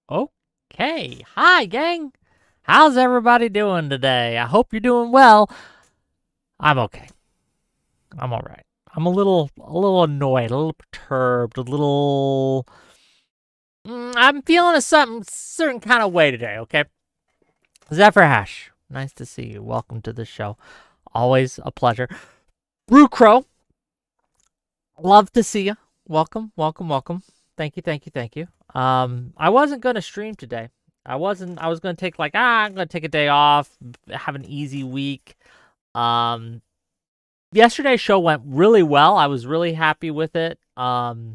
Okay. Hi, gang. How's everybody doing today? I hope you're doing well. I'm okay. I'm all right. I'm a little annoyed, a little perturbed, a little. I'm feeling a certain kind of way today. Okay. Zephyr Hash, nice to see you. Welcome to the show. Always a pleasure. Brew Crow, love to see you. Welcome, welcome, welcome. Thank you, thank you, thank you. I wasn't gonna stream today. I was gonna take I'm gonna take a day off, have an easy week. Um Yesterday's show went really well. I was really happy with it. I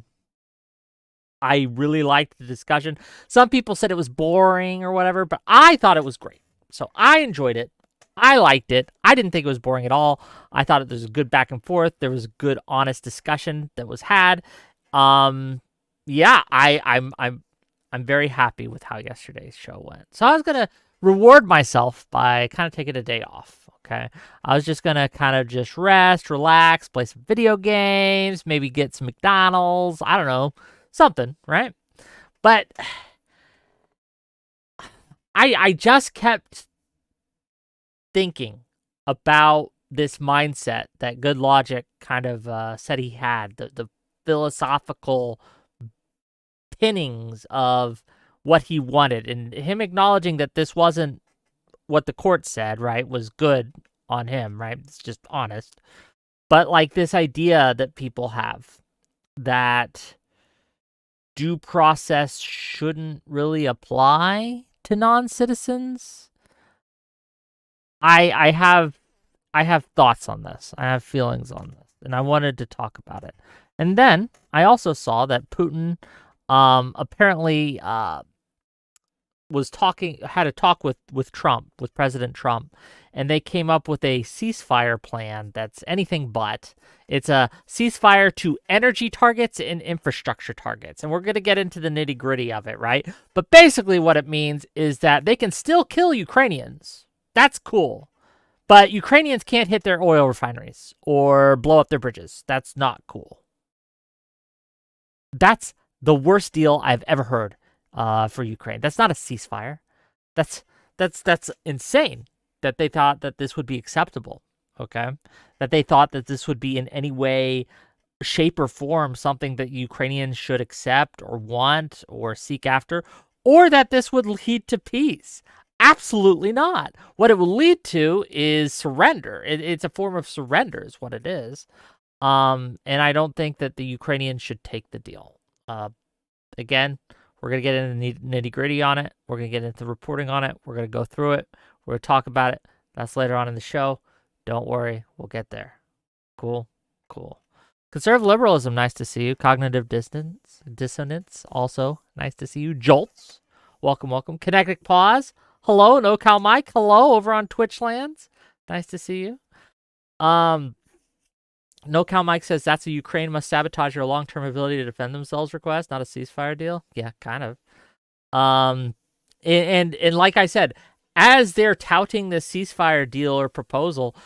really liked the discussion. Some people said it was boring or whatever, but I thought it was great. So I enjoyed it. I liked it. I didn't think it was boring at all. I thought there was a good back and forth. There was a good, honest discussion that was had. Yeah, I'm very happy with how yesterday's show went. So I was gonna reward myself by kind of taking a day off. Okay, I was just gonna kind of just rest, relax, play some video games, maybe get some McDonald's. I don't know, something, right? But I just kept thinking about this mindset that Good Logic kind of said he had, the philosophical pinnings of what he wanted, and him acknowledging that this wasn't what the court said, right, was good on him, right? It's just honest. But like this idea that people have that due process shouldn't really apply to non-citizens. I have thoughts on this. I have feelings on this, and I wanted to talk about it. And then I also saw that Putin apparently had a talk with Trump, with President Trump, and they came up with a ceasefire plan that's anything but. It's a ceasefire to energy targets and infrastructure targets. And we're going to get into the nitty-gritty of it, right? But basically what it means is that they can still kill Ukrainians. That's cool. But Ukrainians can't hit their oil refineries or blow up their bridges. That's not cool. That's the worst deal I've ever heard for Ukraine. That's not a ceasefire. That's insane that they thought that this would be acceptable. Okay, that they thought that this would be in any way, shape, or form something that Ukrainians should accept or want or seek after, or that this would lead to peace. Absolutely not. What it will lead to is surrender. It's a form of surrender, is what it is. And I don't think that the Ukrainians should take the deal. Again, we're going to get into the nitty-gritty on it. We're going to get into reporting on it. We're going to go through it. We're going to talk about it. That's later on in the show. Don't worry. We'll get there. Cool. Cool. Conservative liberalism, nice to see you. Cognitive dissonance, also nice to see you. Jolts, welcome, welcome. Kinetic pause, hello. No Cow Mike, hello over on Twitch lands. Nice to see you. No Cow Mike says that's a Ukraine must sabotage your long-term ability to defend themselves request, not a ceasefire deal. Yeah, kind of. And like I said, as they're touting this ceasefire deal or proposal,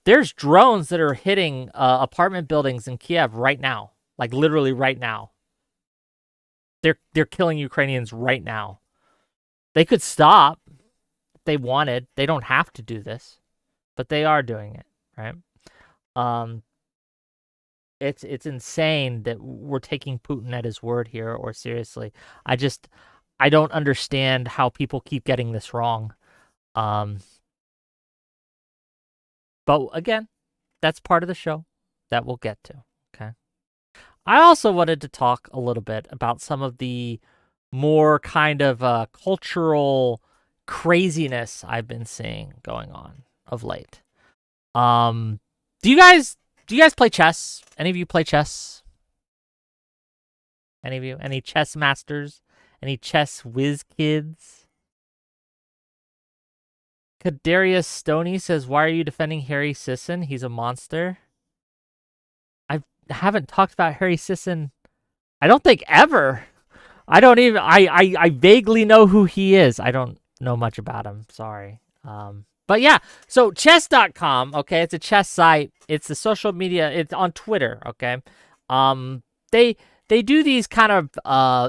there's drones that are hitting apartment buildings in Kiev right now, like literally right now. They're killing Ukrainians right now. They could stop if they wanted. They don't have to do this, but they are doing it, right? It's insane that we're taking Putin at his word here, or seriously. I don't understand how people keep getting this wrong. But again, that's part of the show that we'll get to, okay? I also wanted to talk a little bit about some of the more kind of cultural craziness I've been seeing going on of late. Do you guys play chess? Any of you play chess? Any of you? Any chess masters? Any chess whiz kids? Kadarius Stoney says, why are you defending Harry Sisson? He's a monster. I haven't talked about Harry Sisson, I don't think ever. I vaguely know who he is. I don't know much about him. Sorry. But yeah, so chess.com, okay, it's a chess site. It's a social media, it's on Twitter, okay? They they do these kind of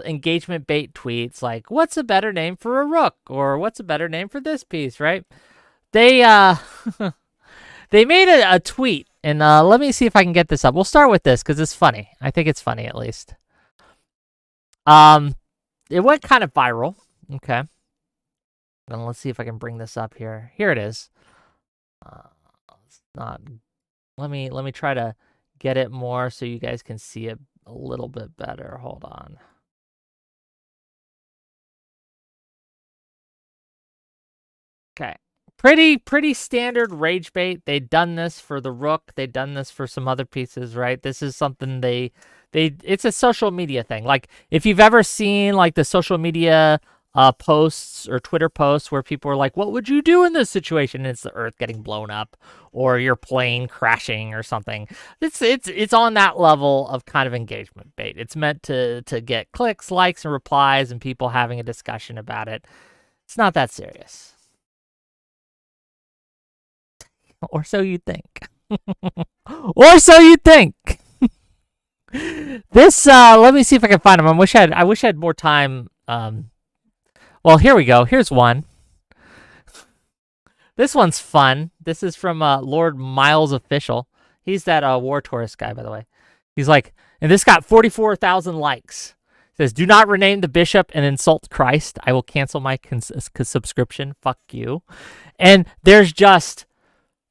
engagement bait tweets like, what's a better name for a rook, or what's a better name for this piece, right? They they made a tweet, and let me see if I can get this up. We'll start with this because it's funny. I think it's funny, at least. It went kind of viral. Okay. Then let's see if I can bring this up here. Here it is. It's not. Let me try to get it more so you guys can see it a little bit better. Hold on. Okay. Pretty standard rage bait. They've done this for the rook. They've done this for some other pieces, right? This is something it's a social media thing. Like, if you've ever seen like the social media posts or Twitter posts where people are like, what would you do in this situation? And it's the earth getting blown up or your plane crashing or something. It's on that level of kind of engagement bait. It's meant to get clicks, likes, and replies and people having a discussion about it. It's not that serious. Or so you think. Or so you think. This let me see if I can find them. I wish I had more time. Well, here we go. Here's one. This one's fun. This is from Lord Miles Official. He's that war tourist guy, by the way. He's like, and this got 44,000 likes. It says, do not rename the bishop and insult Christ. I will cancel my subscription. Fuck you. And there's just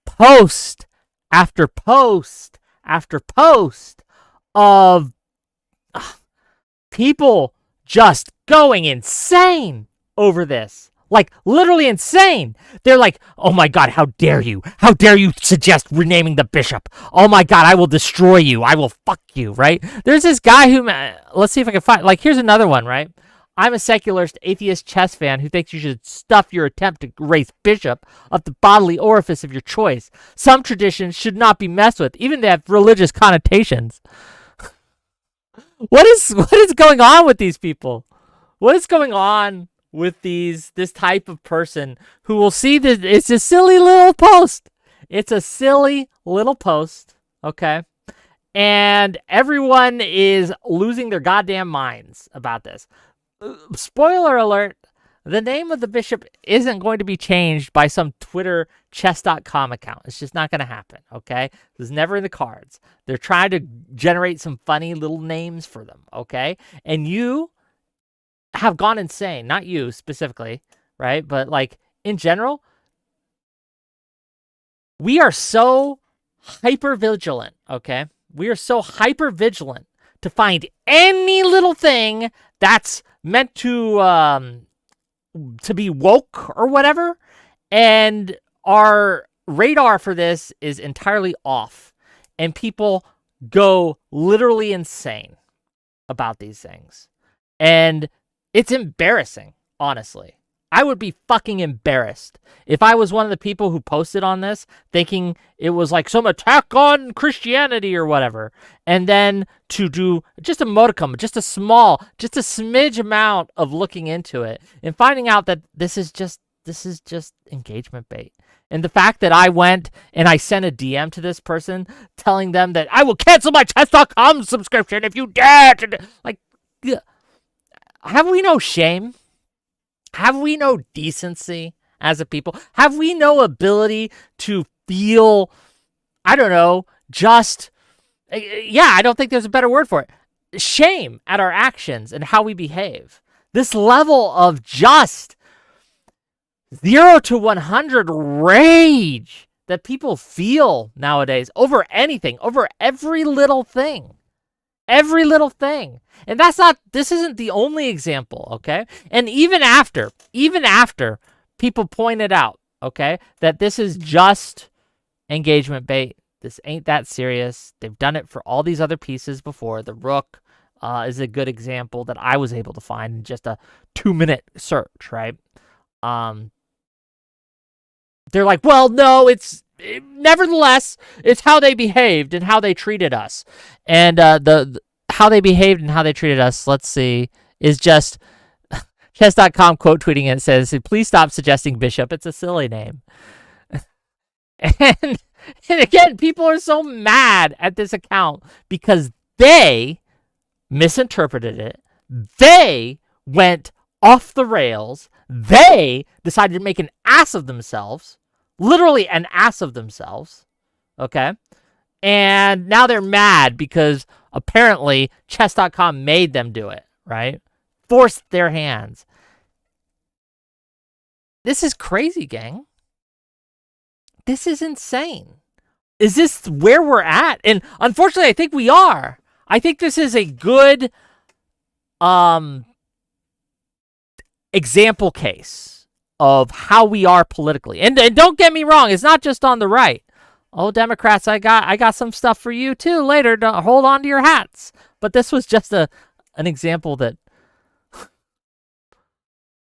post after post after post of people just going insane over this. Like, literally insane. They're like, oh my God, how dare you? How dare you suggest renaming the bishop? Oh my God, I will destroy you. I will fuck you, right? There's this guy who, let's see if I can find, like, here's another one, right? I'm a secularist, atheist chess fan who thinks you should stuff your attempt to raise bishop up the bodily orifice of your choice. Some traditions should not be messed with, even if they have religious connotations. What is going on with these people? What is going on with this type of person who will see this? It's a silly little post. It's a silly little post, okay? And everyone is losing their goddamn minds about this. Spoiler alert, the name of the bishop isn't going to be changed by some Twitter chess.com account. It's just not going to happen, okay? This is never in the cards. They're trying to generate some funny little names for them, okay? And you have gone insane. Not you specifically, right? But, like, in general, we are so hyper-vigilant, okay? We are so hyper-vigilant to find any little thing that's meant to be woke or whatever, and our radar for this is entirely off, and people go literally insane about these things, and it's embarrassing, honestly. I would be fucking embarrassed if I was one of the people who posted on this thinking it was like some attack on Christianity or whatever. And then to do just a modicum, just a smidge amount of looking into it and finding out that this is just engagement bait. And the fact that I went and I sent a DM to this person telling them that I will cancel my chess.com subscription if you dare to, like, have we no shame? Have we no decency as a people? Have we no ability to feel, I don't know, just, I don't think there's a better word for it, shame at our actions and how we behave? This level of just 0 to 100 rage that people feel nowadays over anything, over every little thing. Every little thing. And this isn't the only example, okay? And even after people pointed out, okay, that this is just engagement bait, this ain't that serious. They've done it for all these other pieces before. The rook is a good example that I was able to find in just a 2-minute search, right? They're like, well, no, nevertheless, it's how they behaved and how they treated us. And the how they behaved and how they treated us, let's see, is just chess.com quote tweeting it. It says, please stop suggesting bishop. It's a silly name. And again, people are so mad at this account because they misinterpreted it. They went off the rails. They decided to make an ass of themselves, literally an ass of themselves, okay? And now they're mad because apparently chess.com made them do it, right? Forced their hands. This is crazy, gang. This is insane. Is this where we're at? And unfortunately, I think we are. I think this is a good example case of how we are politically. And don't get me wrong, it's not just on the right. Oh, Democrats, I got some stuff for you too later. To hold on to your hats. But this was just an example that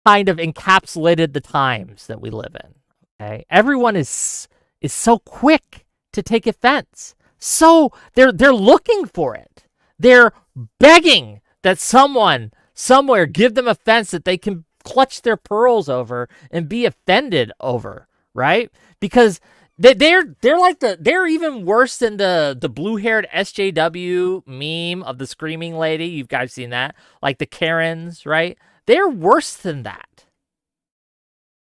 kind of encapsulated the times that we live in. Okay, everyone is so quick to take offense. So they're looking for it. They're begging that someone somewhere give them offense that they can clutch their pearls over and be offended over, right? Because they're even worse than the blue-haired SJW meme of the screaming lady. You guys seen that? Like the Karens, right? They're worse than that.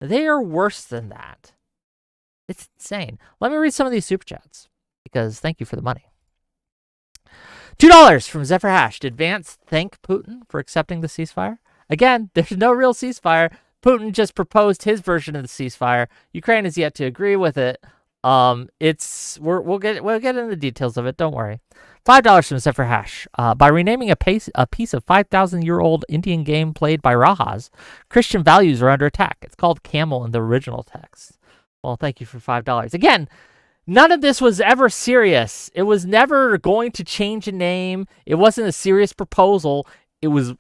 They are worse than that. It's insane. Let me read some of these super chats because thank you for the money. $2 from Zephyr Hash. Did Vance thank Putin for accepting the ceasefire? Again, there's no real ceasefire. Putin just proposed his version of the ceasefire. Ukraine is yet to agree with it. We'll get into the details of it. Don't worry. $5 from Zephyr Hash. By renaming a piece of 5,000-year-old Indian game played by Rajas, Christian values are under attack. It's called Camel in the original text. Well, thank you for $5. Again, none of this was ever serious. It was never going to change a name. It wasn't a serious proposal. It was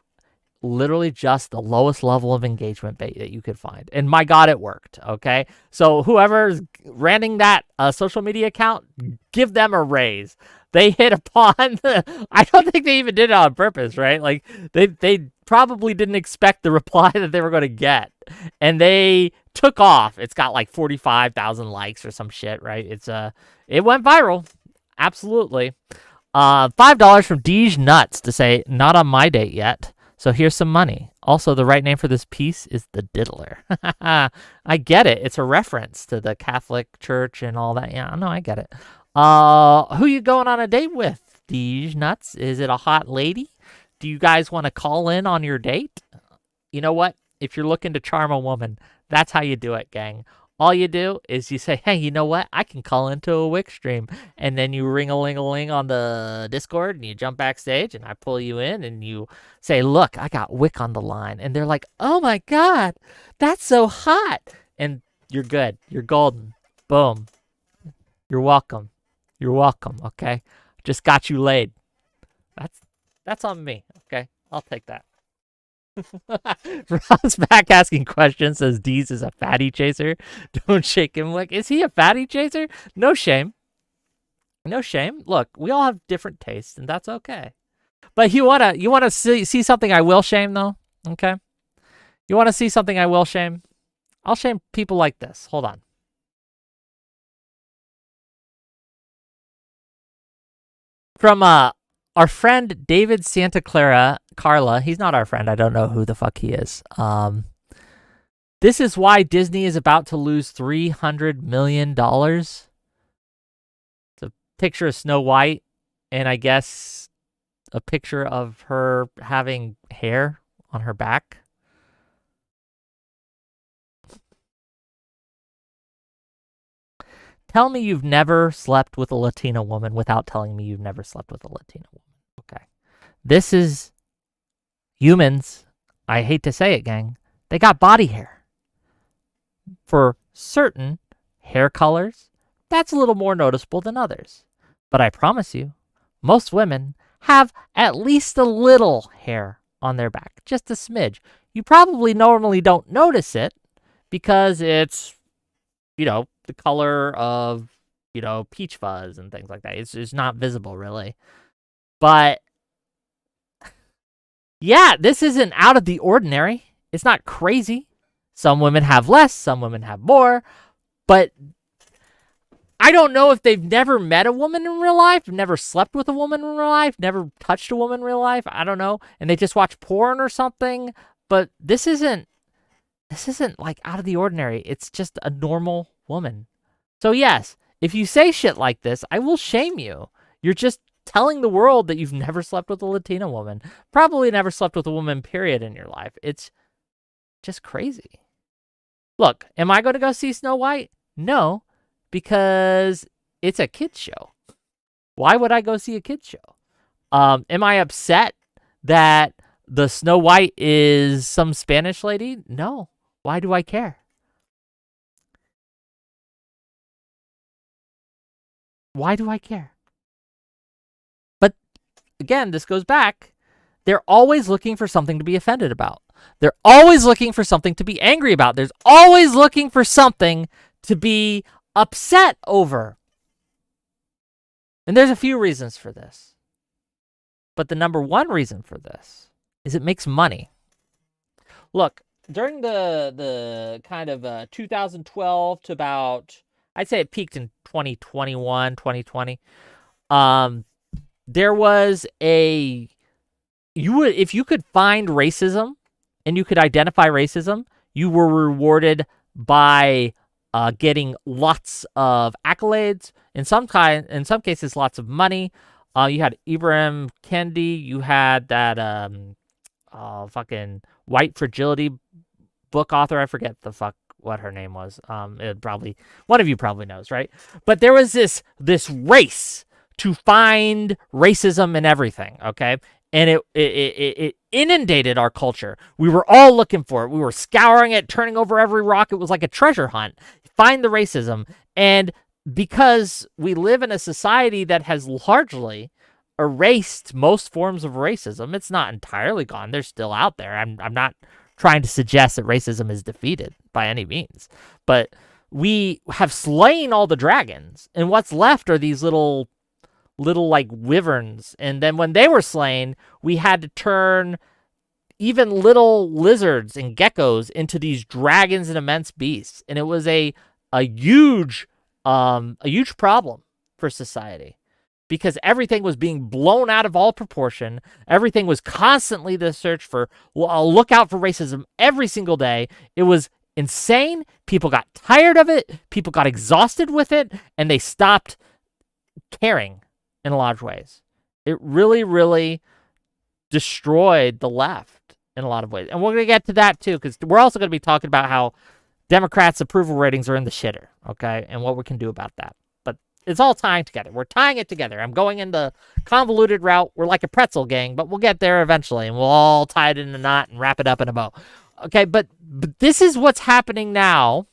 literally just the lowest level of engagement bait that you could find. And my God, it worked, okay? So whoever's running that social media account, give them a raise. They hit upon, I don't think they even did it on purpose, right? Like, they probably didn't expect the reply that they were going to get. And they took off. It's got like 45,000 likes or some shit, right? It went viral. Absolutely. $5 from Deej Nuts to say, not on my date yet. So here's some money. Also, the right name for this piece is The Diddler. I get it. It's a reference to the Catholic Church and all that. Yeah, no, I get it. Who you going on a date with, Deej Nuts? Is it a hot lady? Do you guys want to call in on your date? You know what? If you're looking to charm a woman, that's how you do it, gang. All you do is you say, hey, you know what? I can call into a Wix stream. And then you ring-a-ling-a-ling on the Discord and you jump backstage and I pull you in and you say, look, I got Wick on the line. And they're like, oh my God, that's so hot. And you're good. You're golden. Boom. You're welcome. You're welcome, okay? Just got you laid. That's on me, okay? I'll take that. Rob's back asking questions, says Deez is a fatty chaser. Don't shake him. Like, is he a fatty chaser? No shame. No shame. Look, we all have different tastes, and that's okay. But you wanna see something I will shame, though? Okay? You wanna see something I will shame? I'll shame people like this. Hold on. From our friend David Santa Clara Carla. He's not our friend. I don't know who the fuck he is. This is why Disney is about to lose $300 million. It's a picture of Snow White, and I guess a picture of her having hair on her back. Tell me you've never slept with a Latina woman without telling me you've never slept with a Latina woman. Okay. This is humans. I hate to say it, gang. They got body hair. For certain hair colors, that's a little more noticeable than others. But I promise you, most women have at least a little hair on their back. Just a smidge. You probably normally don't notice it because it's, the color of, peach fuzz and things like that. It's not visible, really. But, yeah, this isn't out of the ordinary. It's not crazy. Some women have less, some women have more. But I don't know if they've never met a woman in real life, never slept with a woman in real life, never touched a woman in real life. I don't know. And they just watch porn or something. But this isn't like out of the ordinary. It's just a normal woman. So yes, if you say shit like this, I will shame you. You're just telling the world that you've never slept with a Latina woman. Probably never slept with a woman, period, in your life. It's just crazy. Look, am I going to go see Snow White? No, because it's a kid's show. Why would I go see a kid's show? Am I upset that the Snow White is some Spanish lady? No. Why do I care? Why do I care? But again, this goes back. They're always looking for something to be offended about. They're always looking for something to be angry about. There's always looking for something to be upset over. And there's a few reasons for this. But the number one reason for this is it makes money. Look, during the kind of 2012 to about, I'd say it peaked in 2021, 2020. There was if you could find racism and you could identify racism, you were rewarded by getting lots of accolades. In some cases, lots of money. You had Ibram Kendi. You had that fucking White Fragility book author. I forget what her name was. One of you probably knows, right? But there was this race to find racism in everything. Okay. And it inundated our culture. We were all looking for it. We were scouring it, turning over every rock. It was like a treasure hunt. Find the racism. And because we live in a society that has largely erased most forms of racism, it's not entirely gone. They're still out there. I'm not trying to suggest that racism is defeated by any means. But we have slain all the dragons. And what's left are these little like wyverns, and then when they were slain, we had to turn even little lizards and geckos into these dragons and immense beasts, and it was a huge problem for society because everything was being blown out of all proportion. Everything was constantly the search for, well, I'll look out for racism every single day. It was insane. People got tired of it. People got exhausted with it, and they stopped caring. In a lot of ways, it really, really destroyed the left in a lot of ways. And we're going to get to that too, because we're also going to be talking about how Democrats' approval ratings are in the shitter, okay, and what we can do about that. But it's all tying together. We're tying it together. I'm going in the convoluted route. We're like a pretzel gang, but we'll get there eventually, and we'll all tie it in a knot and wrap it up in a bow. Okay, but this is what's happening now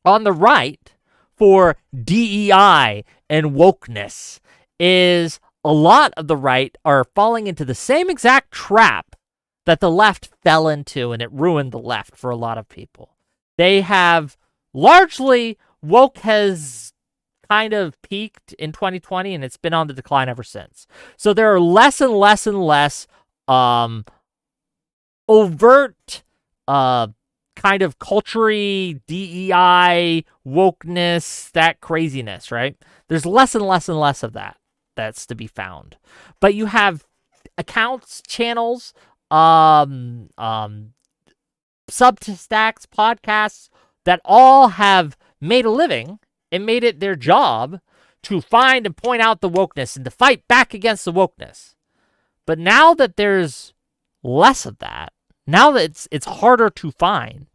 on the right for DEI and wokeness. Is a lot of the right are falling into the same exact trap that the left fell into, and it ruined the left for a lot of people. They have largely, woke has kind of peaked in 2020, and it's been on the decline ever since. So there are less and less and less overt kind of culture-y, DEI, wokeness, that craziness, right? There's less and less and less of that. That's to be found. But you have accounts, channels, substacks, podcasts that all have made a living and made it their job to find and point out the wokeness and to fight back against the wokeness. But now that there's less of that, now that it's harder to find,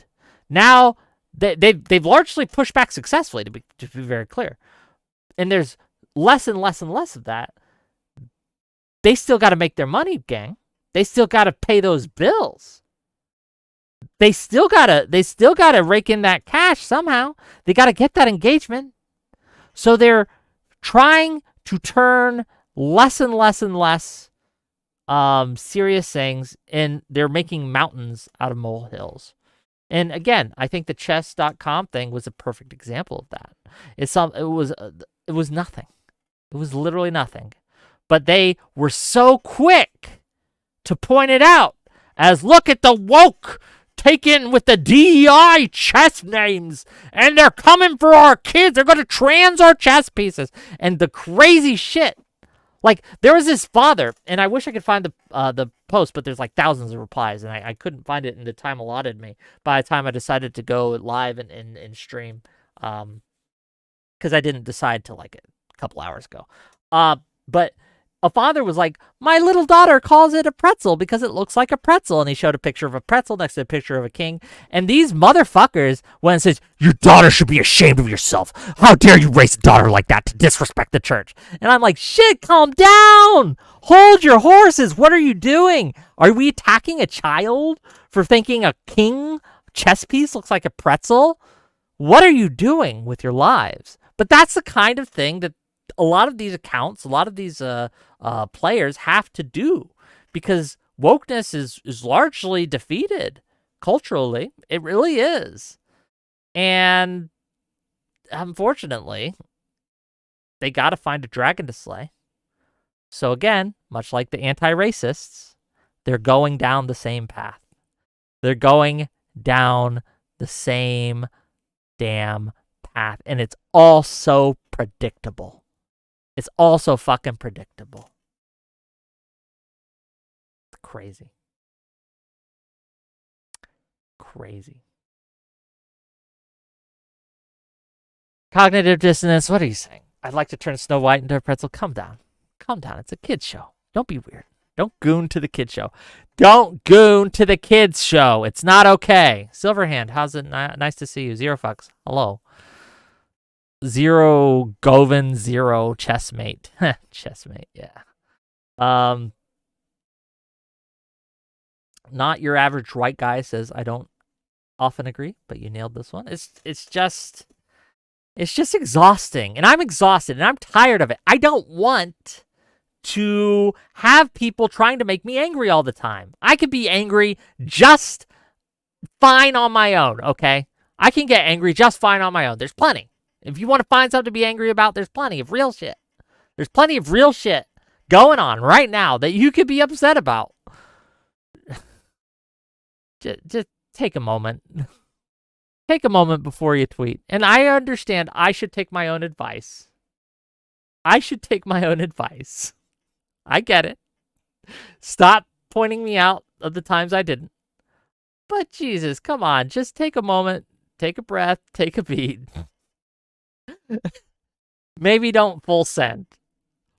now they've largely pushed back successfully, to be very clear. And there's less and less and less of that. They still got to make their money, gang. They still got to pay those bills. They still got to rake in that cash somehow. They got to get that engagement. So they're trying to turn less and less and less serious things, and they're making mountains out of molehills. And again, I think the chess.com thing was a perfect example of that. It was nothing. It was literally nothing. But they were so quick to point it out as, look at the woke taken with the DEI chess names, and they're coming for our kids. They're going to trans our chess pieces. And the crazy shit. Like, there was this father, and I wish I could find the post, but there's like thousands of replies, and I couldn't find it in the time allotted me by the time I decided to go live and stream, because I didn't decide till like a couple hours ago. But a father was like, my little daughter calls it a pretzel because it looks like a pretzel. And he showed a picture of a pretzel next to a picture of a king. And these motherfuckers went and says, your daughter should be ashamed of yourself. How dare you raise a daughter like that to disrespect the church? And I'm like, shit, calm down. Hold your horses. What are you doing? Are we attacking a child for thinking a king chess piece looks like a pretzel? What are you doing with your lives? But that's the kind of thing that a lot of these accounts, a lot of these players have to do, because wokeness is largely defeated culturally. It really is. And unfortunately, they got to find a dragon to slay. So again, much like the anti-racists, they're going down the same path. They're going down the same damn path. And it's all so predictable. It's also fucking predictable. Crazy. Crazy. Cognitive dissonance. What are you saying? I'd like to turn Snow White into a pretzel. Calm down. Calm down. It's a kid's show. Don't be weird. Don't goon to the kid's show. Don't goon to the kids' show. It's not okay. Silverhand, how's it? Nice to see you. Zero fucks. Hello. Zero Govan, zero chessmate. Chessmate, yeah. Not your average white guy says, I don't often agree, but you nailed this one. It's just exhausting. And I'm exhausted and I'm tired of it. I don't want to have people trying to make me angry all the time. I could be angry just fine on my own, okay? I can get angry just fine on my own. There's plenty. If you want to find something to be angry about, there's plenty of real shit. There's plenty of real shit going on right now that you could be upset about. Just take a moment. Take a moment before you tweet. And I understand I should take my own advice. I should take my own advice. I get it. Stop pointing me out of the times I didn't. But Jesus, come on. Just take a moment. Take a breath. Take a beat. Maybe don't full send.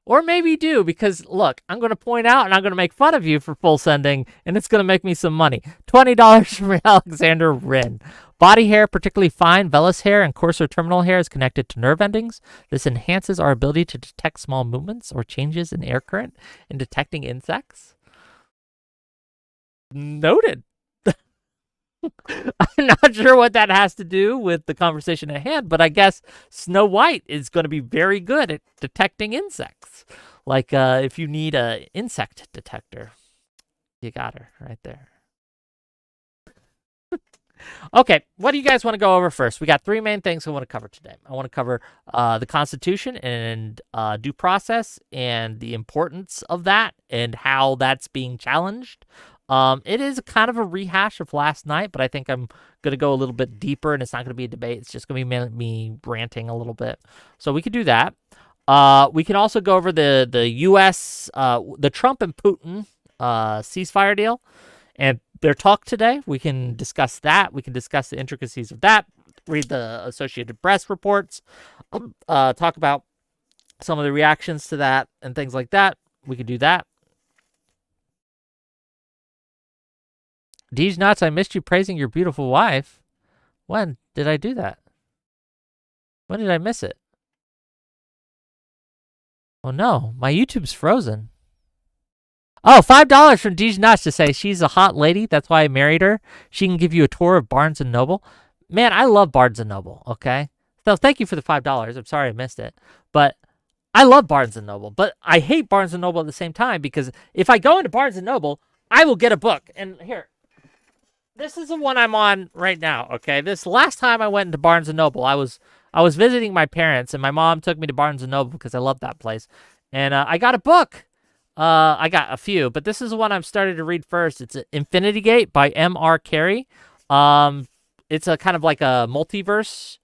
Or maybe do, because look, I'm going to point out and I'm going to make fun of you for full sending, and it's going to make me some money. $20 from Alexander Wren. Body hair, particularly fine vellus hair and coarser terminal hair, is connected to nerve endings. This enhances our ability to detect small movements or changes in air current in detecting insects. Noted. I'm not sure what that has to do with the conversation at hand, but I guess Snow White is going to be very good at detecting insects. Like if you need an insect detector, you got her right there. Okay, what do you guys want to go over first? We got three main things I want to cover today. I want to cover the Constitution and due process and the importance of that and how that's being challenged. It is kind of a rehash of last night, but I think I'm going to go a little bit deeper, and it's not going to be a debate. It's just going to be me ranting a little bit. So we could do that. We can also go over the US, the Trump and Putin ceasefire deal and their talk today. We can discuss that. We can discuss the intricacies of that, read the Associated Press reports, talk about some of the reactions to that and things like that. We could do that. Deej Nuts, I missed you praising your beautiful wife. When did I do that? When did I miss it? Oh no, my YouTube's frozen. Oh, $5 from Deej Nuts to say she's a hot lady. That's why I married her. She can give you a tour of Barnes & Noble. Man, I love Barnes & Noble, okay? So thank you for the $5. I'm sorry I missed it. But I love Barnes & Noble. But I hate Barnes & Noble at the same time, because if I go into Barnes & Noble, I will get a book. And here. This is the one I'm on right now, okay? This last time I went into Barnes & Noble, I was visiting my parents, and my mom took me to Barnes & Noble because I love that place. And I got a book. I got a few, but this is the one I'm starting to read first. It's Infinity Gate by M.R. Carey. It's a kind of like a multiverse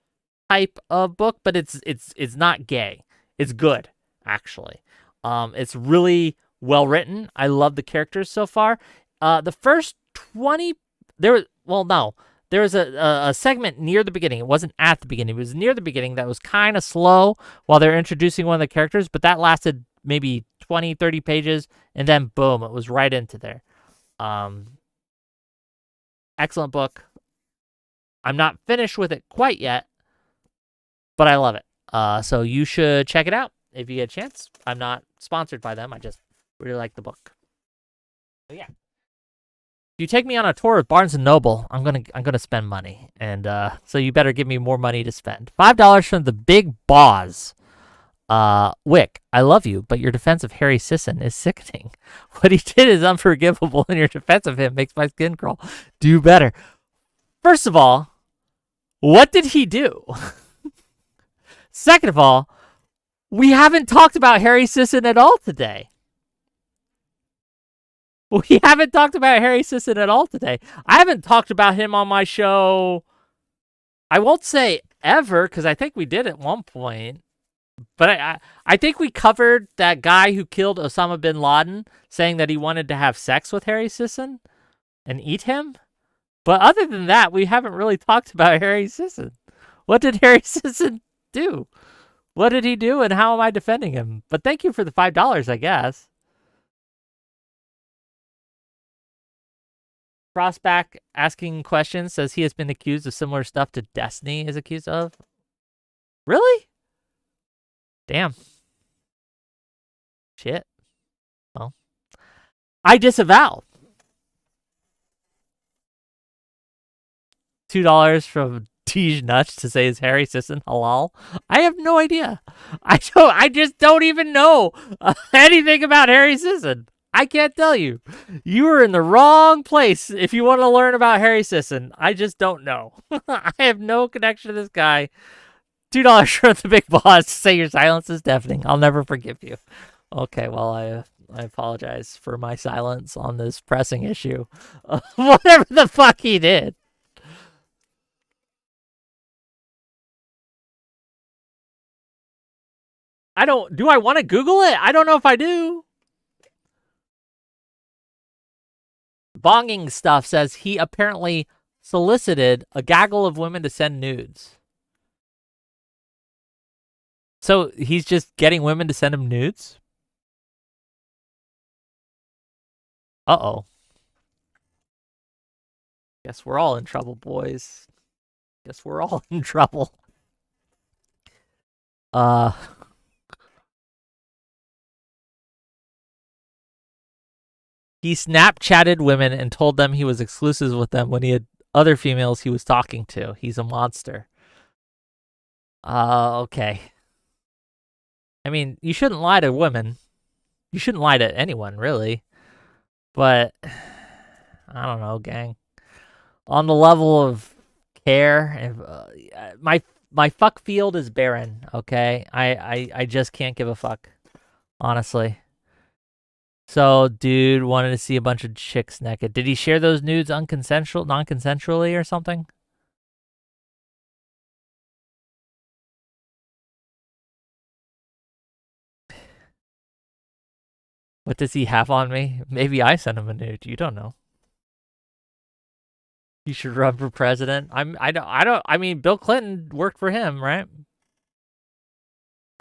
type of book, but it's not gay. It's good, actually. It's really well written. I love the characters so far. The first 20 there was well no. There was a segment near the beginning. It wasn't at the beginning. It was near the beginning that was kind of slow while they're introducing one of the characters, but that lasted maybe 20, 30 pages, and then boom, it was right into there. Um, Excellent book. I'm not finished with it quite yet, but I love it. So you should check it out if you get a chance. I'm not sponsored by them. I just really like the book. So yeah. If you take me on a tour of Barnes and Noble, I'm gonna spend money, and so you better give me more money to spend. $5 from the Big Boss. Wick, I love you, but your defense of Harry Sisson is sickening. What he did is unforgivable, and your defense of him makes my skin crawl. Do better. First of all, what did he do? Second of all, we haven't talked about Harry Sisson at all today. We haven't talked about Harry Sisson at all today. I haven't talked about him on my show. I won't say ever, because I think we did at one point. But I think we covered that guy who killed Osama bin Laden, saying that he wanted to have sex with Harry Sisson and eat him. But other than that, we haven't really talked about Harry Sisson. What did Harry Sisson do? What did he do, and how am I defending him? But thank you for the $5, I guess. Crossback asking questions says he has been accused of similar stuff to Destiny is accused of. Really? Damn. Shit. Well, I disavow. $2 from Tej Nuts to say is Harry Sisson halal. I have no idea. I just don't even know anything about Harry Sisson. I can't tell you. You are in the wrong place if you want to learn about Harry Sisson. I just don't know. I have no connection to this guy. $2 from the Big Boss to say your silence is deafening. I'll never forgive you. Okay, well, I apologize for my silence on this pressing issue. Whatever the fuck he did. Do I want to Google it? I don't know if I do. Bonging Stuff says he apparently solicited a gaggle of women to send nudes. So he's just getting women to send him nudes? Uh-oh. Guess we're all in trouble, boys. Guess we're all in trouble. He Snapchatted women and told them he was exclusive with them when he had other females he was talking to. He's a monster. Okay. I mean, you shouldn't lie to women. You shouldn't lie to anyone, really. But, I don't know, gang. On the level of care, my fuck field is barren, okay? I just can't give a fuck, honestly. So, dude wanted to see a bunch of chicks naked. Did he share those nudes non-consensually or something? What does he have on me? Maybe I sent him a nude. You don't know. You should run for president. I mean, Bill Clinton worked for him, right?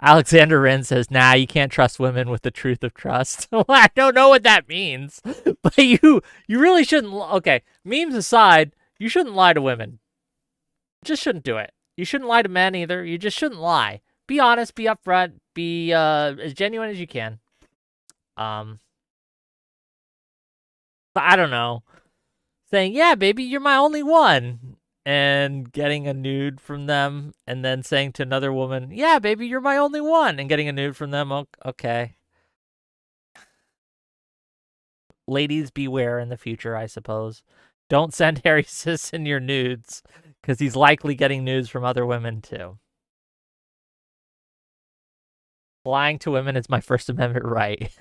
Alexander Wren says, nah, you can't trust women with the truth of trust. Well, I don't know what that means. But you really shouldn't. Okay, memes aside, you shouldn't lie to women. Just shouldn't do it. You shouldn't lie to men either. You just shouldn't lie. Be honest, be upfront, be as genuine as you can. But I don't know. Saying, yeah, baby, you're my only one. And getting a nude from them, and then saying to another woman, yeah, baby, you're my only one, and getting a nude from them. Okay. Ladies beware in the future, I suppose. Don't send Harry Sisson your nudes, because he's likely getting nudes from other women, too. Lying to women is my First Amendment right.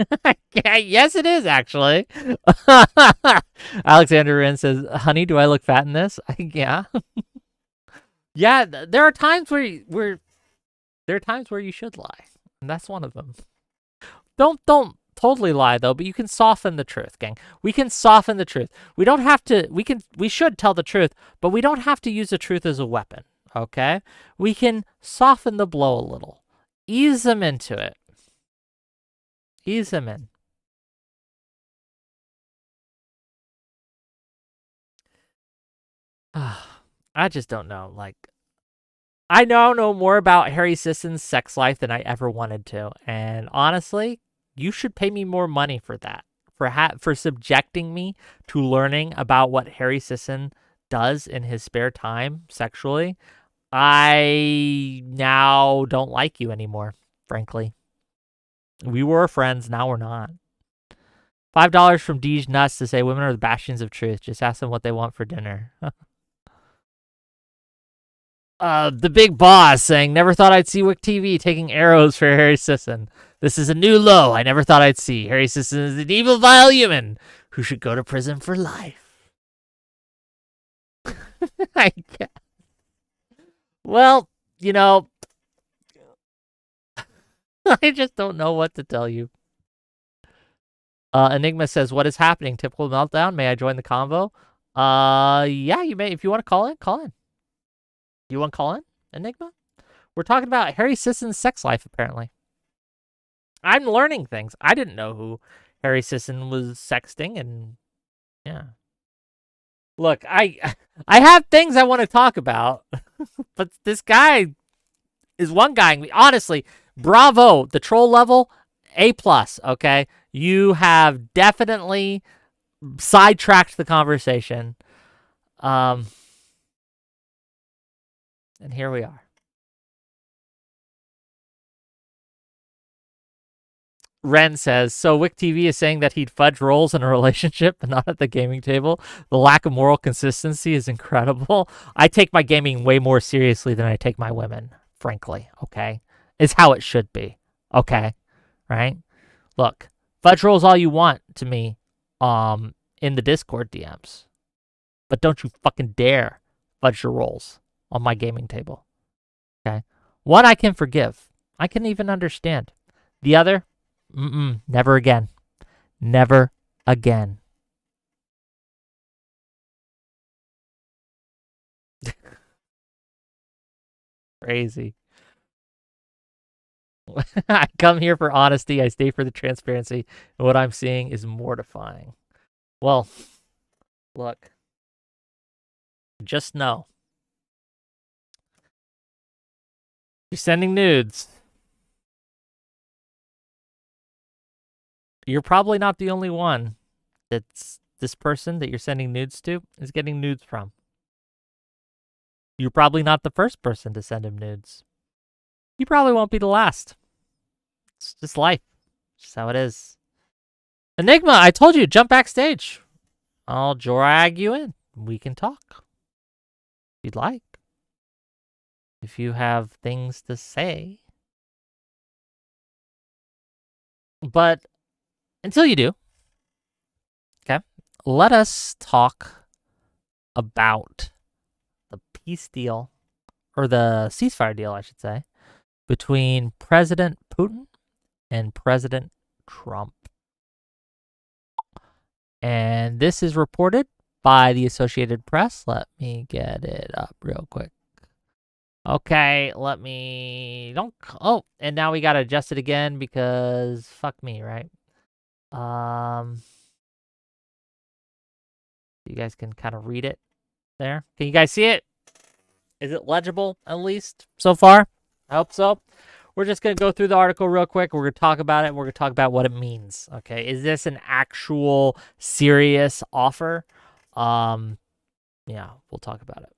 Yes, it is, actually. Alexander Wren says, honey, do I look fat in this? Yeah. Yeah, there are times where you should lie. And that's one of them. Don't totally lie though, but you can soften the truth, gang. We can soften the truth. We don't have to we should tell the truth, but we don't have to use the truth as a weapon, okay? We can soften the blow a little. Ease them into it. Ease them in. I just don't know. Like, I now know more about Harry Sisson's sex life than I ever wanted to. And honestly, you should pay me more money for that. For subjecting me to learning about what Harry Sisson does in his spare time sexually. I now don't like you anymore, frankly. We were friends, now we're not. $5 from Deej Nuts to say women are the bastions of truth. Just ask them what they want for dinner. The big boss saying, never thought I'd see Wick TV taking arrows for Harry Sisson. This is a new low I never thought I'd see. Harry Sisson is an evil, vile human who should go to prison for life. I guess. Well, you know, I just don't know what to tell you. Enigma says, what is happening? Typical meltdown. May I join the convo? Yeah, you may. If you want to call in, call in. You want to call in, Enigma? We're talking about Harry Sisson's sex life, apparently. I'm learning things. I didn't know who Harry Sisson was sexting, and yeah. Look, I have things I want to talk about, but this guy is one guy. Honestly, bravo. The troll level, A+, okay? You have definitely sidetracked the conversation. And here we are. Ren says, so Wick TV is saying that he'd fudge roles in a relationship, but not at the gaming table. The lack of moral consistency is incredible. I take my gaming way more seriously than I take my women, frankly, okay? It's how it should be, okay? Right? Look, fudge rolls all you want to me in the Discord DMs, but don't you fucking dare fudge your rolls on my gaming table, okay? One I can forgive. I can even understand. The other, never again. Never again. Crazy. I come here for honesty. I stay for the transparency. And what I'm seeing is mortifying. Well, look. Just know. You're sending nudes. You're probably not the only one that's this person that you're sending nudes to is getting nudes from. You're probably not the first person to send him nudes. You probably won't be the last. It's just life. It's just how it is. Enigma, I told you, jump backstage. I'll drag you in. We can talk. If you'd like. If you have things to say. But until you do, okay, let us talk about the peace deal, or the ceasefire deal, I should say, between President Putin and President Trump. And this is reported by the Associated Press. Let me get it up real quick. Okay, let me... Oh, and now we got to adjust it again because fuck me, right? You guys can kind of read it there. Can you guys see it? Is it legible, at least, so far? I hope so. We're just going to go through the article real quick. We're going to talk about it. We're going to talk about what it means. Okay, is this an actual serious offer? Yeah, we'll talk about it.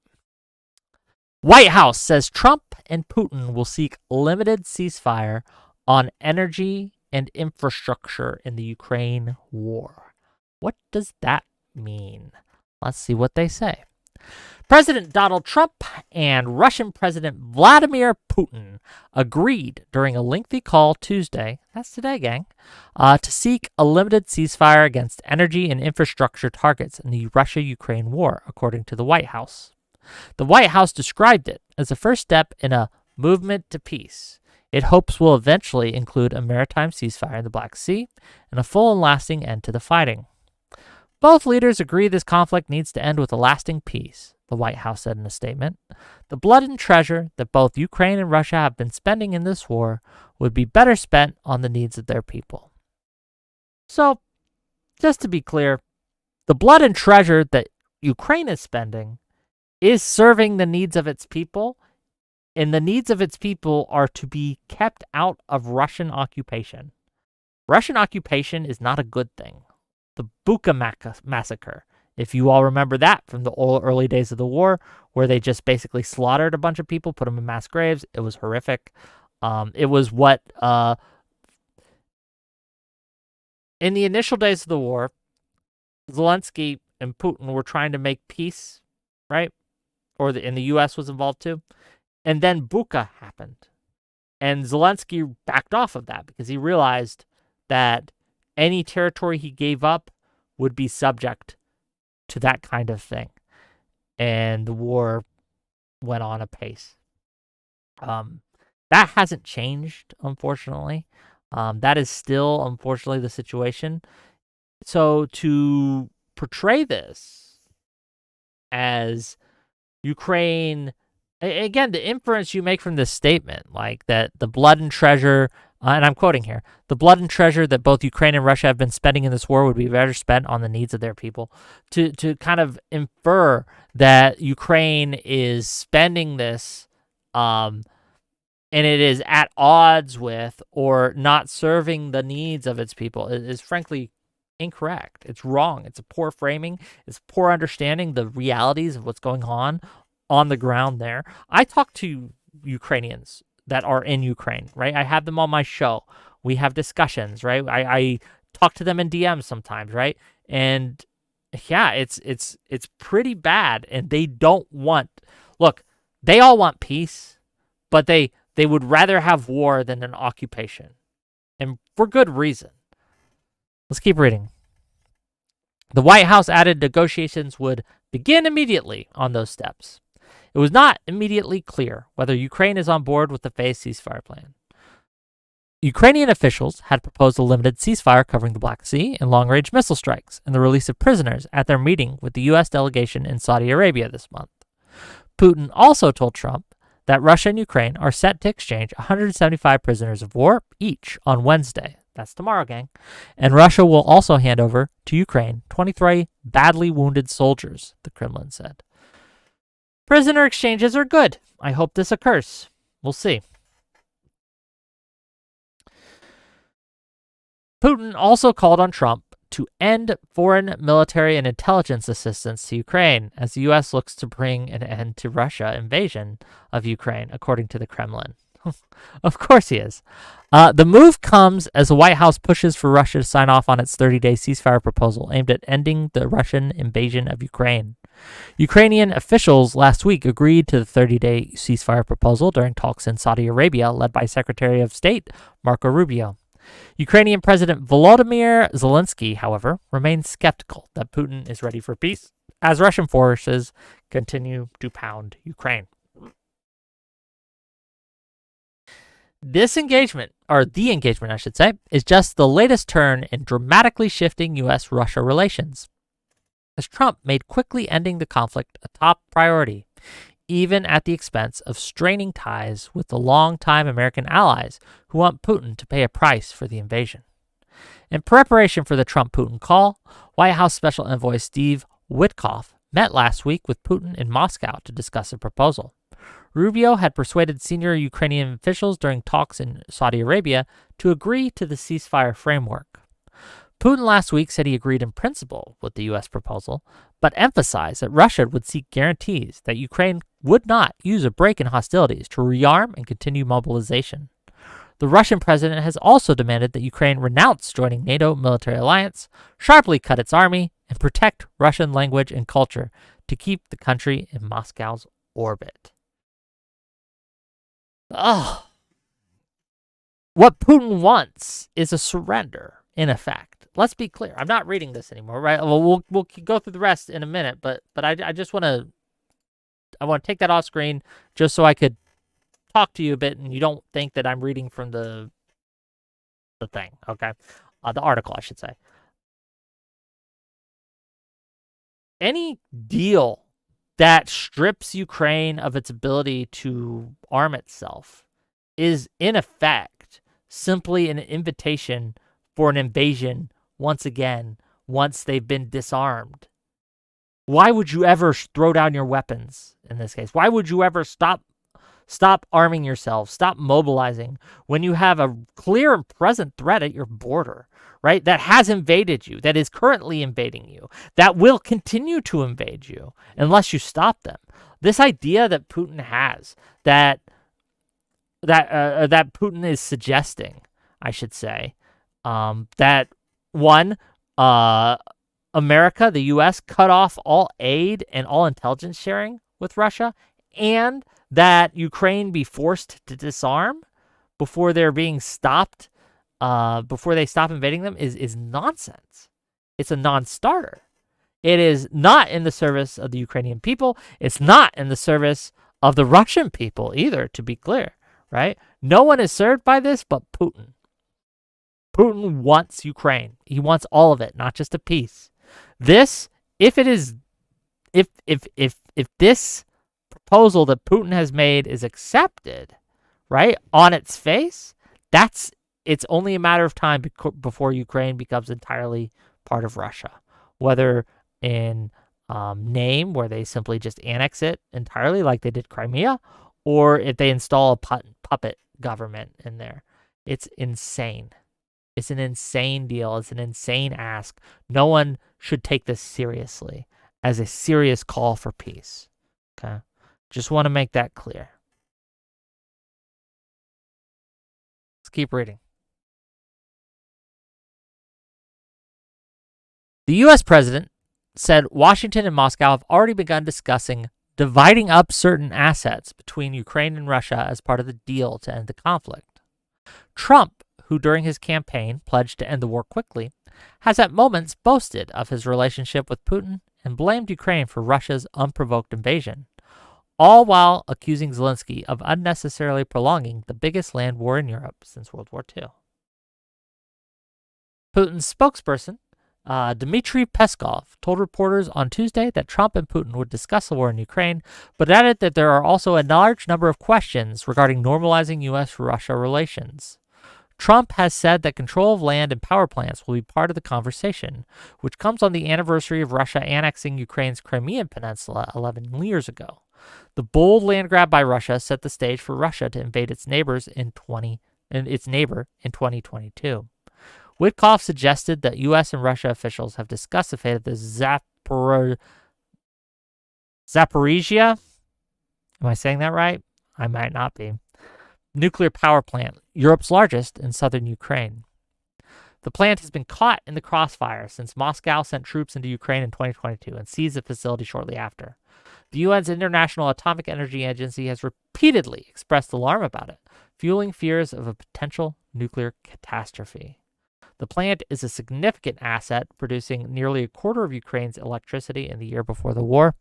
White House says Trump and Putin will seek limited ceasefire on energy and infrastructure in the Ukraine war. What does that mean? Let's see what they say. President Donald Trump and Russian President Vladimir Putin agreed during a lengthy call Tuesday, that's today, gang, to seek a limited ceasefire against energy and infrastructure targets in the Russia-Ukraine war, according to the White House. The White House described it as a first step in a movement to peace. It hopes will eventually include a maritime ceasefire in the Black Sea and a full and lasting end to the fighting. Both leaders agree this conflict needs to end with a lasting peace, the White House said in a statement. The blood and treasure that both Ukraine and Russia have been spending in this war would be better spent on the needs of their people. So, just to be clear, the blood and treasure that Ukraine is spending is serving the needs of its people, and the needs of its people are to be kept out of Russian occupation. Russian occupation is not a good thing. The Bucha massacre, if you all remember that from the early days of the war, where they just basically slaughtered a bunch of people, put them in mass graves. It was horrific. It was what, in the initial days of the war, Zelensky and Putin were trying to make peace, right? And the U.S. was involved too. And then Bucha happened. And Zelensky backed off of that because he realized that any territory he gave up would be subject to that kind of thing. And the war went on apace. That hasn't changed, unfortunately. That is still, unfortunately, the situation. So to portray this as Ukraine, again, the inference you make from this statement, like that the blood and treasure, and I'm quoting here, the blood and treasure that both Ukraine and Russia have been spending in this war would be better spent on the needs of their people. To kind of infer that Ukraine is spending this and it is at odds with or not serving the needs of its people is frankly incorrect. It's wrong. It's a poor framing. It's poor understanding the realities of what's going on the ground there. I talk to Ukrainians that are in Ukraine, right? I have them on my show. We have discussions, right? I talk to them in DMs sometimes, right? And yeah, it's pretty bad. And they don't want, look, they all want peace, but they would rather have war than an occupation. And for good reason. Let's keep reading. The White House added negotiations would begin immediately on those steps. It was not immediately clear whether Ukraine is on board with the phased ceasefire plan. Ukrainian officials had proposed a limited ceasefire covering the Black Sea and long-range missile strikes and the release of prisoners at their meeting with the U.S. delegation in Saudi Arabia this month. Putin also told Trump that Russia and Ukraine are set to exchange 175 prisoners of war each on Wednesday. That's tomorrow, gang. And Russia will also hand over to Ukraine 23 badly wounded soldiers, the Kremlin said. Prisoner exchanges are good. I hope this occurs. We'll see. Putin also called on Trump to end foreign military and intelligence assistance to Ukraine as the U.S. looks to bring an end to Russia's invasion of Ukraine, according to the Kremlin. Of course he is. The move comes as the White House pushes for Russia to sign off on its 30-day ceasefire proposal aimed at ending the Russian invasion of Ukraine. Ukrainian officials last week agreed to the 30-day ceasefire proposal during talks in Saudi Arabia led by Secretary of State Marco Rubio. Ukrainian President Volodymyr Zelensky, however, remains skeptical that Putin is ready for peace as Russian forces continue to pound Ukraine. This engagement, or the engagement, I should say, is just the latest turn in dramatically shifting U.S.-Russia relations, as Trump made quickly ending the conflict a top priority, even at the expense of straining ties with the longtime American allies who want Putin to pay a price for the invasion. In preparation for the Trump-Putin call, White House Special Envoy Steve Witkoff met last week with Putin in Moscow to discuss a proposal. Rubio had persuaded senior Ukrainian officials during talks in Saudi Arabia to agree to the ceasefire framework. Putin last week said he agreed in principle with the U.S. proposal, but emphasized that Russia would seek guarantees that Ukraine would not use a break in hostilities to rearm and continue mobilization. The Russian president has also demanded that Ukraine renounce joining NATO military alliance, sharply cut its army, and protect Russian language and culture to keep the country in Moscow's orbit. Oh, what Putin wants is a surrender, in effect. Let's be clear. I'm not reading this anymore, right? Well, we'll go through the rest in a minute, but I just want to take that off screen just so I could talk to you a bit, and you don't think that I'm reading from the thing, okay? The article, I should say. Any deal that strips Ukraine of its ability to arm itself is, in effect, simply an invitation for an invasion once again, once they've been disarmed. Why would you ever throw down your weapons in this case? Why would you ever stop arming yourself, stop mobilizing when you have a clear and present threat at your border, right? That has invaded you, that is currently invading you, that will continue to invade you unless you stop them. This idea that Putin has, that Putin is suggesting, I should say, that one, America, the U.S., cut off all aid and all intelligence sharing with Russia, and that Ukraine be forced to disarm before they're being stopped, before they stop invading them, is nonsense. It's a non-starter. It is not in the service of the Ukrainian people. It's not in the service of the Russian people either, to be clear, right? No one is served by this but Putin. Putin wants Ukraine. He wants all of it, not just a piece. This, if this proposal that Putin has made is accepted, right, on its face, it's only a matter of time before Ukraine becomes entirely part of Russia, whether in name, where they simply just annex it entirely like they did Crimea, or if they install a puppet government in there. It's insane. It's an insane deal. It's an insane ask. No one should take this seriously as a serious call for peace. Okay? Just want to make that clear. Let's keep reading. The U.S. president said Washington and Moscow have already begun discussing dividing up certain assets between Ukraine and Russia as part of the deal to end the conflict. Trump, who during his campaign pledged to end the war quickly, has at moments boasted of his relationship with Putin and blamed Ukraine for Russia's unprovoked invasion, all while accusing Zelensky of unnecessarily prolonging the biggest land war in Europe since World War II. Putin's spokesperson, Dmitry Peskov, told reporters on Tuesday that Trump and Putin would discuss the war in Ukraine, but added that there are also a large number of questions regarding normalizing U.S.-Russia relations. Trump has said that control of land and power plants will be part of the conversation, which comes on the anniversary of Russia annexing Ukraine's Crimean Peninsula 11 years ago. The bold land grab by Russia set the stage for Russia to invade its neighbor in 2022. Witkoff suggested that U.S. and Russia officials have discussed the fate of the Zaporizhia, am I saying that right? I might not be, nuclear power plant, Europe's largest in southern Ukraine. The plant has been caught in the crossfire since Moscow sent troops into Ukraine in 2022 and seized the facility shortly after. The UN's International Atomic Energy Agency has repeatedly expressed alarm about it, fueling fears of a potential nuclear catastrophe. The plant is a significant asset, producing nearly a quarter of Ukraine's electricity in the year before the war.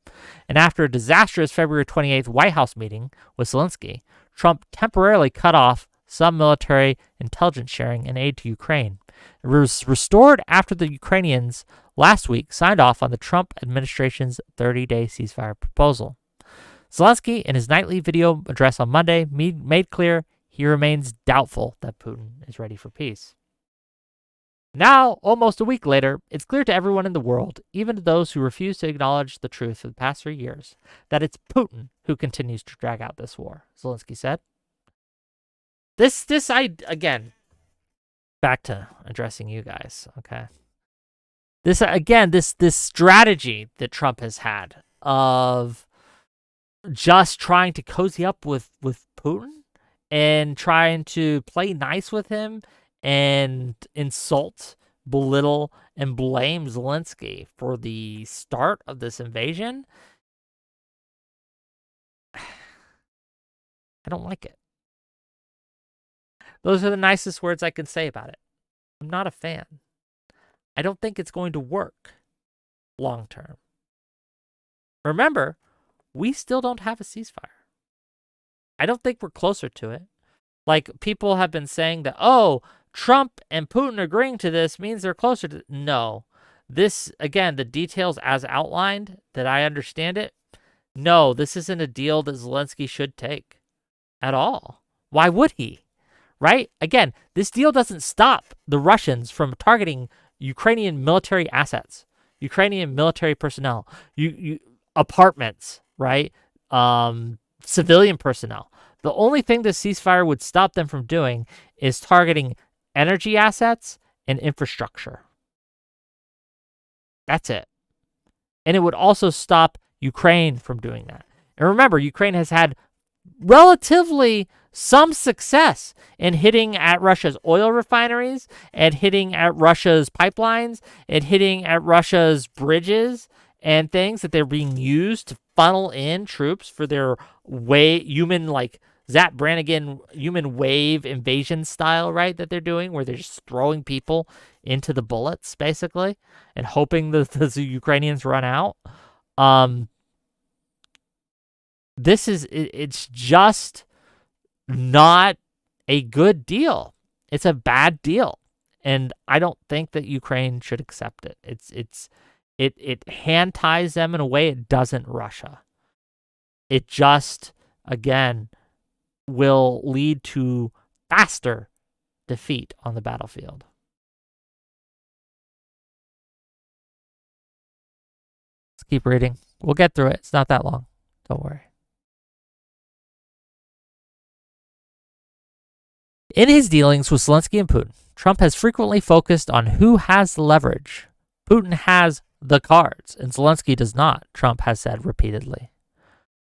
And after a disastrous February 28th White House meeting with Zelensky, Trump temporarily cut off some military intelligence sharing and aid to Ukraine. It was restored after the Ukrainians last week signed off on the Trump administration's 30-day ceasefire proposal. Zelensky, in his nightly video address on Monday, made clear he remains doubtful that Putin is ready for peace. Now, almost a week later, it's clear to everyone in the world, even to those who refuse to acknowledge the truth for the past 3 years, that it's Putin who continues to drag out this war, Zelensky said. Again, back to addressing you guys, okay? This strategy that Trump has had of just trying to cozy up with Putin and trying to play nice with him and insult, belittle, and blame Zelensky for the start of this invasion don't like it. Those are the nicest words I can say about it. I'm not a fan. I don't think it's going to work long term. Remember, we still don't have a ceasefire. I don't think we're closer to it. Like, people have been saying that, oh, Trump and Putin agreeing to this means they're closer to... No. This, again, the details as outlined, that I understand it, no, this isn't a deal that Zelensky should take at all. Why would he? Right? Again, this deal doesn't stop the Russians from targeting Ukrainian military assets, Ukrainian military personnel, apartments, right? Civilian personnel. The only thing the ceasefire would stop them from doing is targeting energy assets and infrastructure. That's it. And it would also stop Ukraine from doing that. And remember, Ukraine has had relatively some success in hitting at Russia's oil refineries, and hitting at Russia's pipelines, and hitting at Russia's bridges and things that they're being used to funnel in troops for their human, like Zap Brannigan human wave invasion style, right, that they're doing, where they're just throwing people into the bullets, basically, and hoping that the Ukrainians run out. It's just not a good deal. It's a bad deal. And I don't think that Ukraine should accept it. It hand ties them in a way it doesn't Russia. It just, again, will lead to faster defeat on the battlefield. Let's keep reading. We'll get through it. It's not that long. Don't worry. In his dealings with Zelensky and Putin, Trump has frequently focused on who has the leverage. Putin has the cards, and Zelensky does not, Trump has said repeatedly.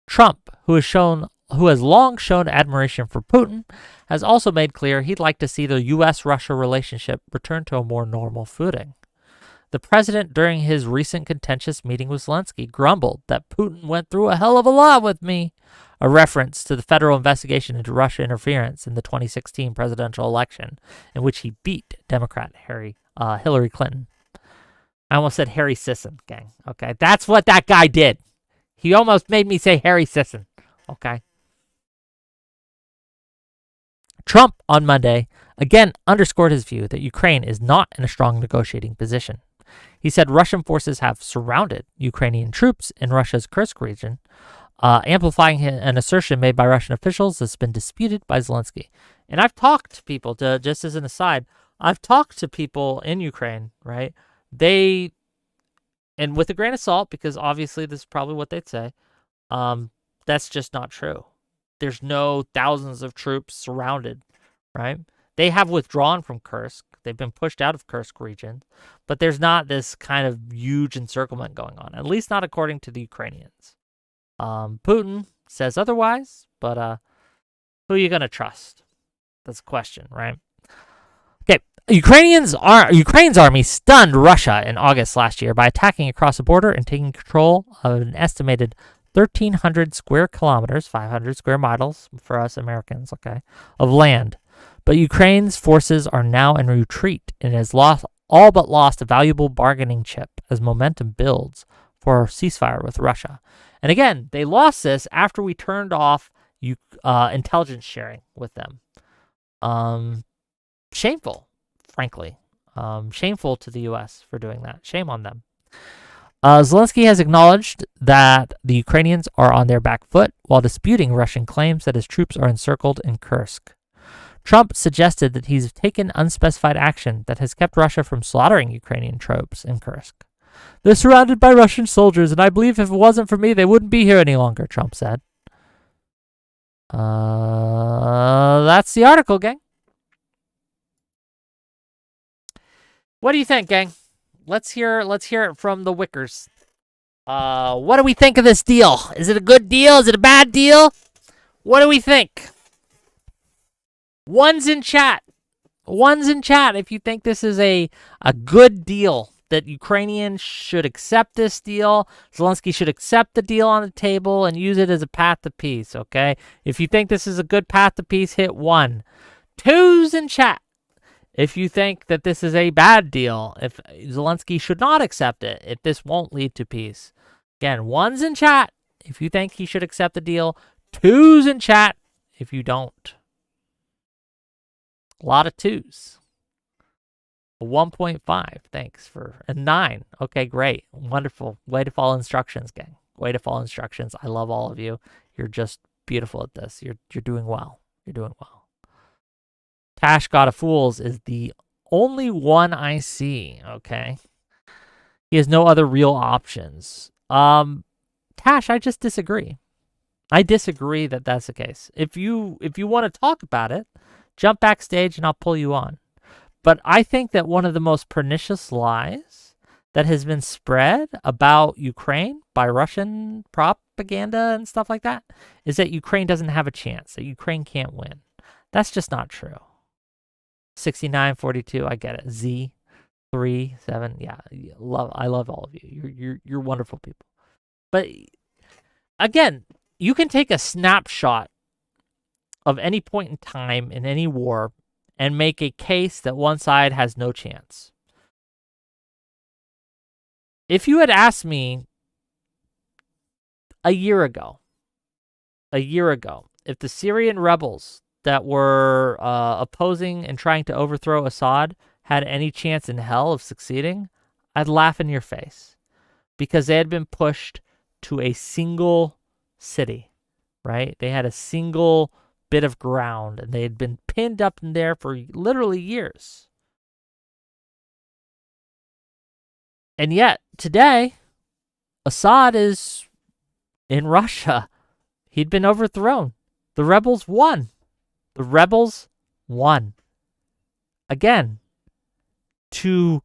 Trump, who has long shown admiration for Putin, has also made clear he'd like to see the U.S.-Russia relationship return to a more normal footing. The president, during his recent contentious meeting with Zelensky, grumbled that Putin went through a hell of a lot with me, a reference to the federal investigation into Russia interference in the 2016 presidential election, in which he beat Democrat Hillary Clinton. I almost said Harry Sisson, gang. Okay, that's what that guy did. He almost made me say Harry Sisson. Okay. Trump, on Monday, again underscored his view that Ukraine is not in a strong negotiating position. He said Russian forces have surrounded Ukrainian troops in Russia's Kursk region, amplifying an assertion made by Russian officials that's been disputed by Zelensky. And I've talked to people, just as an aside, I've talked to people in Ukraine, right? And with a grain of salt, because obviously this is probably what they'd say, that's just not true. There's no thousands of troops surrounded, right? They have withdrawn from Kursk. They've been pushed out of Kursk region, but there's not this kind of huge encirclement going on, at least not according to the Ukrainians. Putin says otherwise, but who are you going to trust? That's the question, right? Okay, Ukraine's army stunned Russia in August last year by attacking across the border and taking control of an estimated 1,300 square kilometers, 500 square miles for us Americans, okay, of land. But Ukraine's forces are now in retreat and has all but lost a valuable bargaining chip as momentum builds for a ceasefire with Russia. And again, they lost this after we turned off intelligence sharing with them. Shameful, frankly. Shameful to the U.S. for doing that. Shame on them. Zelensky has acknowledged that the Ukrainians are on their back foot while disputing Russian claims that his troops are encircled in Kursk. Trump suggested that he's taken unspecified action that has kept Russia from slaughtering Ukrainian troops in Kursk. They're surrounded by Russian soldiers, and I believe if it wasn't for me, they wouldn't be here any longer, Trump said. That's the article, gang. What do you think, gang? Let's hear it from the Wickers. What do we think of this deal? Is it a good deal? Is it a bad deal? What do we think? One's in chat if you think this is a good deal that Ukrainians should accept this deal. Zelensky should accept the deal on the table and use it as a path to peace, okay? If you think this is a good path to peace, hit 1. 2's in chat. If you think that this is a bad deal, if Zelensky should not accept it, if this won't lead to peace. Again, 1's in chat if you think he should accept the deal. 2's in chat if you don't. A lot of 2's. 1.5, thanks for a 9. Okay, great. Wonderful. Way to follow instructions, gang. Way to follow instructions. I love all of you. You're just beautiful at this. You're doing well. You're doing well. Tash God of Fools is the only one I see, okay? He has no other real options. Tash, I just disagree. I disagree that that's the case. If you want to talk about it, jump backstage and I'll pull you on. But I think that one of the most pernicious lies that has been spread about Ukraine by Russian propaganda and stuff like that is that Ukraine doesn't have a chance, that Ukraine can't win. That's just not true. 6942, I get it. Z 3 7, yeah, I love all of you. You're wonderful people. But again, you can take a snapshot of any point in time in any war and make a case that one side has no chance. If you had asked me a year ago, if the Syrian rebels that were opposing and trying to overthrow Assad had any chance in hell of succeeding, I'd laugh in your face because they had been pushed to a single city, right? They had a single bit of ground and they had been pinned up in there for literally years. And yet today, Assad is in Russia. He'd been overthrown. The rebels won. The rebels won. Again, to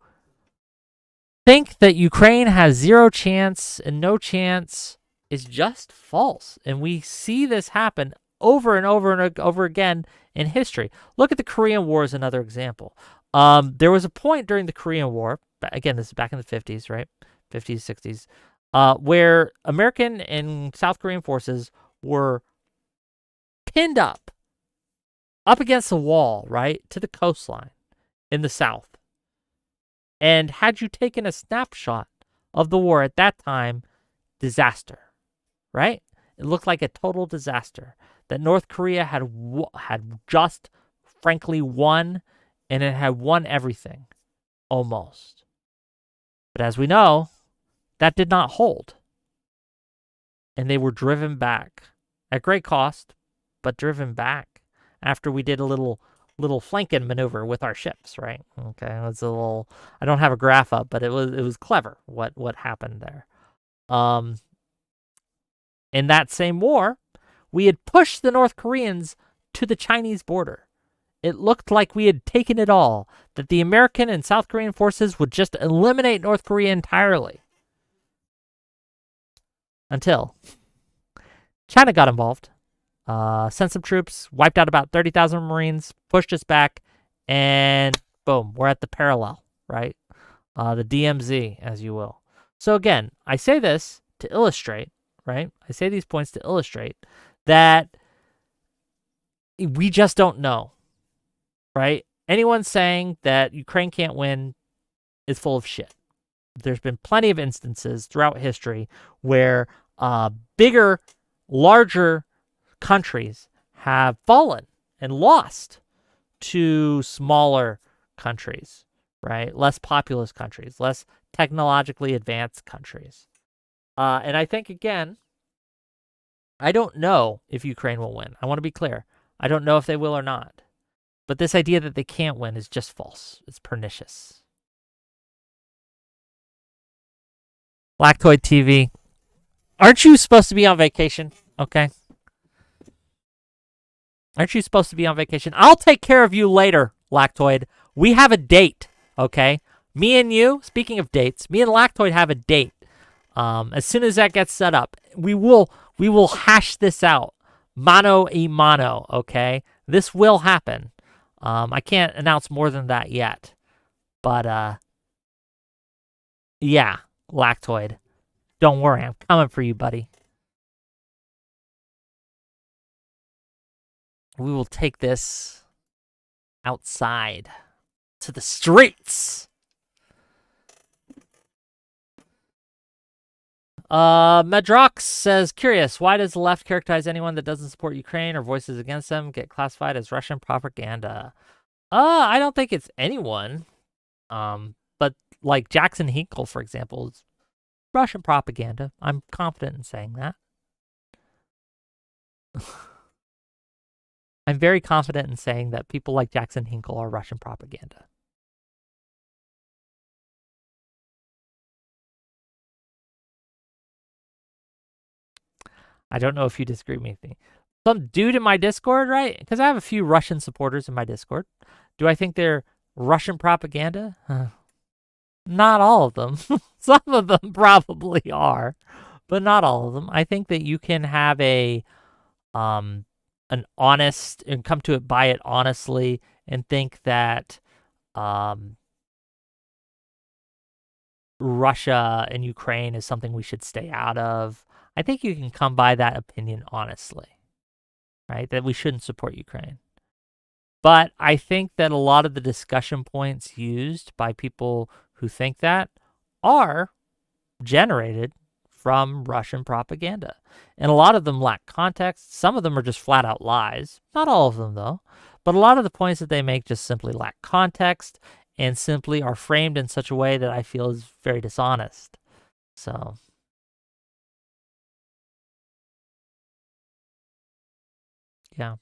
think that Ukraine has zero chance and no chance is just false. And we see this happen over and over and over again in history. Look at the Korean War as another example. There was a point during the Korean War, again, this is back in the 50s, right? 50s, 60s, where American and South Korean forces were pinned up against the wall, right, to the coastline in the South. And had you taken a snapshot of the war at that time, disaster, right? It looked like a total disaster. That North Korea had just, frankly, won, and it had won everything, almost. But as we know, that did not hold. And they were driven back at great cost, but driven back after we did a little flanking maneuver with our ships, right? Okay, it was a little. I don't have a graph up, but it was clever what happened there. In that same war, we had pushed the North Koreans to the Chinese border. It looked like we had taken it all, that the American and South Korean forces would just eliminate North Korea entirely. Until China got involved, sent some troops, wiped out about 30,000 Marines, pushed us back, and boom, we're at the parallel, right? The DMZ, as you will. So again, I say this to illustrate, right? I say these points to illustrate that we just don't know, right? Anyone saying that Ukraine can't win is full of shit. There's been plenty of instances throughout history where bigger, larger countries have fallen and lost to smaller countries, right? Less populous countries, less technologically advanced countries. And I think, again, I don't know if Ukraine will win. I want to be clear. I don't know if they will or not. But this idea that they can't win is just false. It's pernicious. Lactoid TV. Aren't you supposed to be on vacation? Okay. Aren't you supposed to be on vacation? I'll take care of you later, Lactoid. We have a date, okay? Me and you, speaking of dates, me and Lactoid have a date. As soon as that gets set up, we will hash this out, mano a mano, okay? This will happen. I can't announce more than that yet, but Yeah, Lactoid. Don't worry, I'm coming for you, buddy. We will take this outside to the streets. Medrox says, curious, why does the left characterize anyone that doesn't support Ukraine or voices against them get classified as Russian propaganda? I don't think it's anyone. But like Jackson Hinkle, for example, is Russian propaganda. I'm confident in saying that. I'm very confident in saying that people like Jackson Hinkle are Russian propaganda. I don't know if you disagree with me. Some dude in my Discord, right? Because I have a few Russian supporters in my Discord. Do I think they're Russian propaganda? Not all of them. Some of them probably are, but not all of them. I think that you can have an honest and come to it by it honestly and think that Russia and Ukraine is something we should stay out of. I think you can come by that opinion honestly, right? That we shouldn't support Ukraine. But I think that a lot of the discussion points used by people who think that are generated from Russian propaganda. And a lot of them lack context. Some of them are just flat out lies. Not all of them, though. But a lot of the points that they make just simply lack context and simply are framed in such a way that I feel is very dishonest. So, yeah.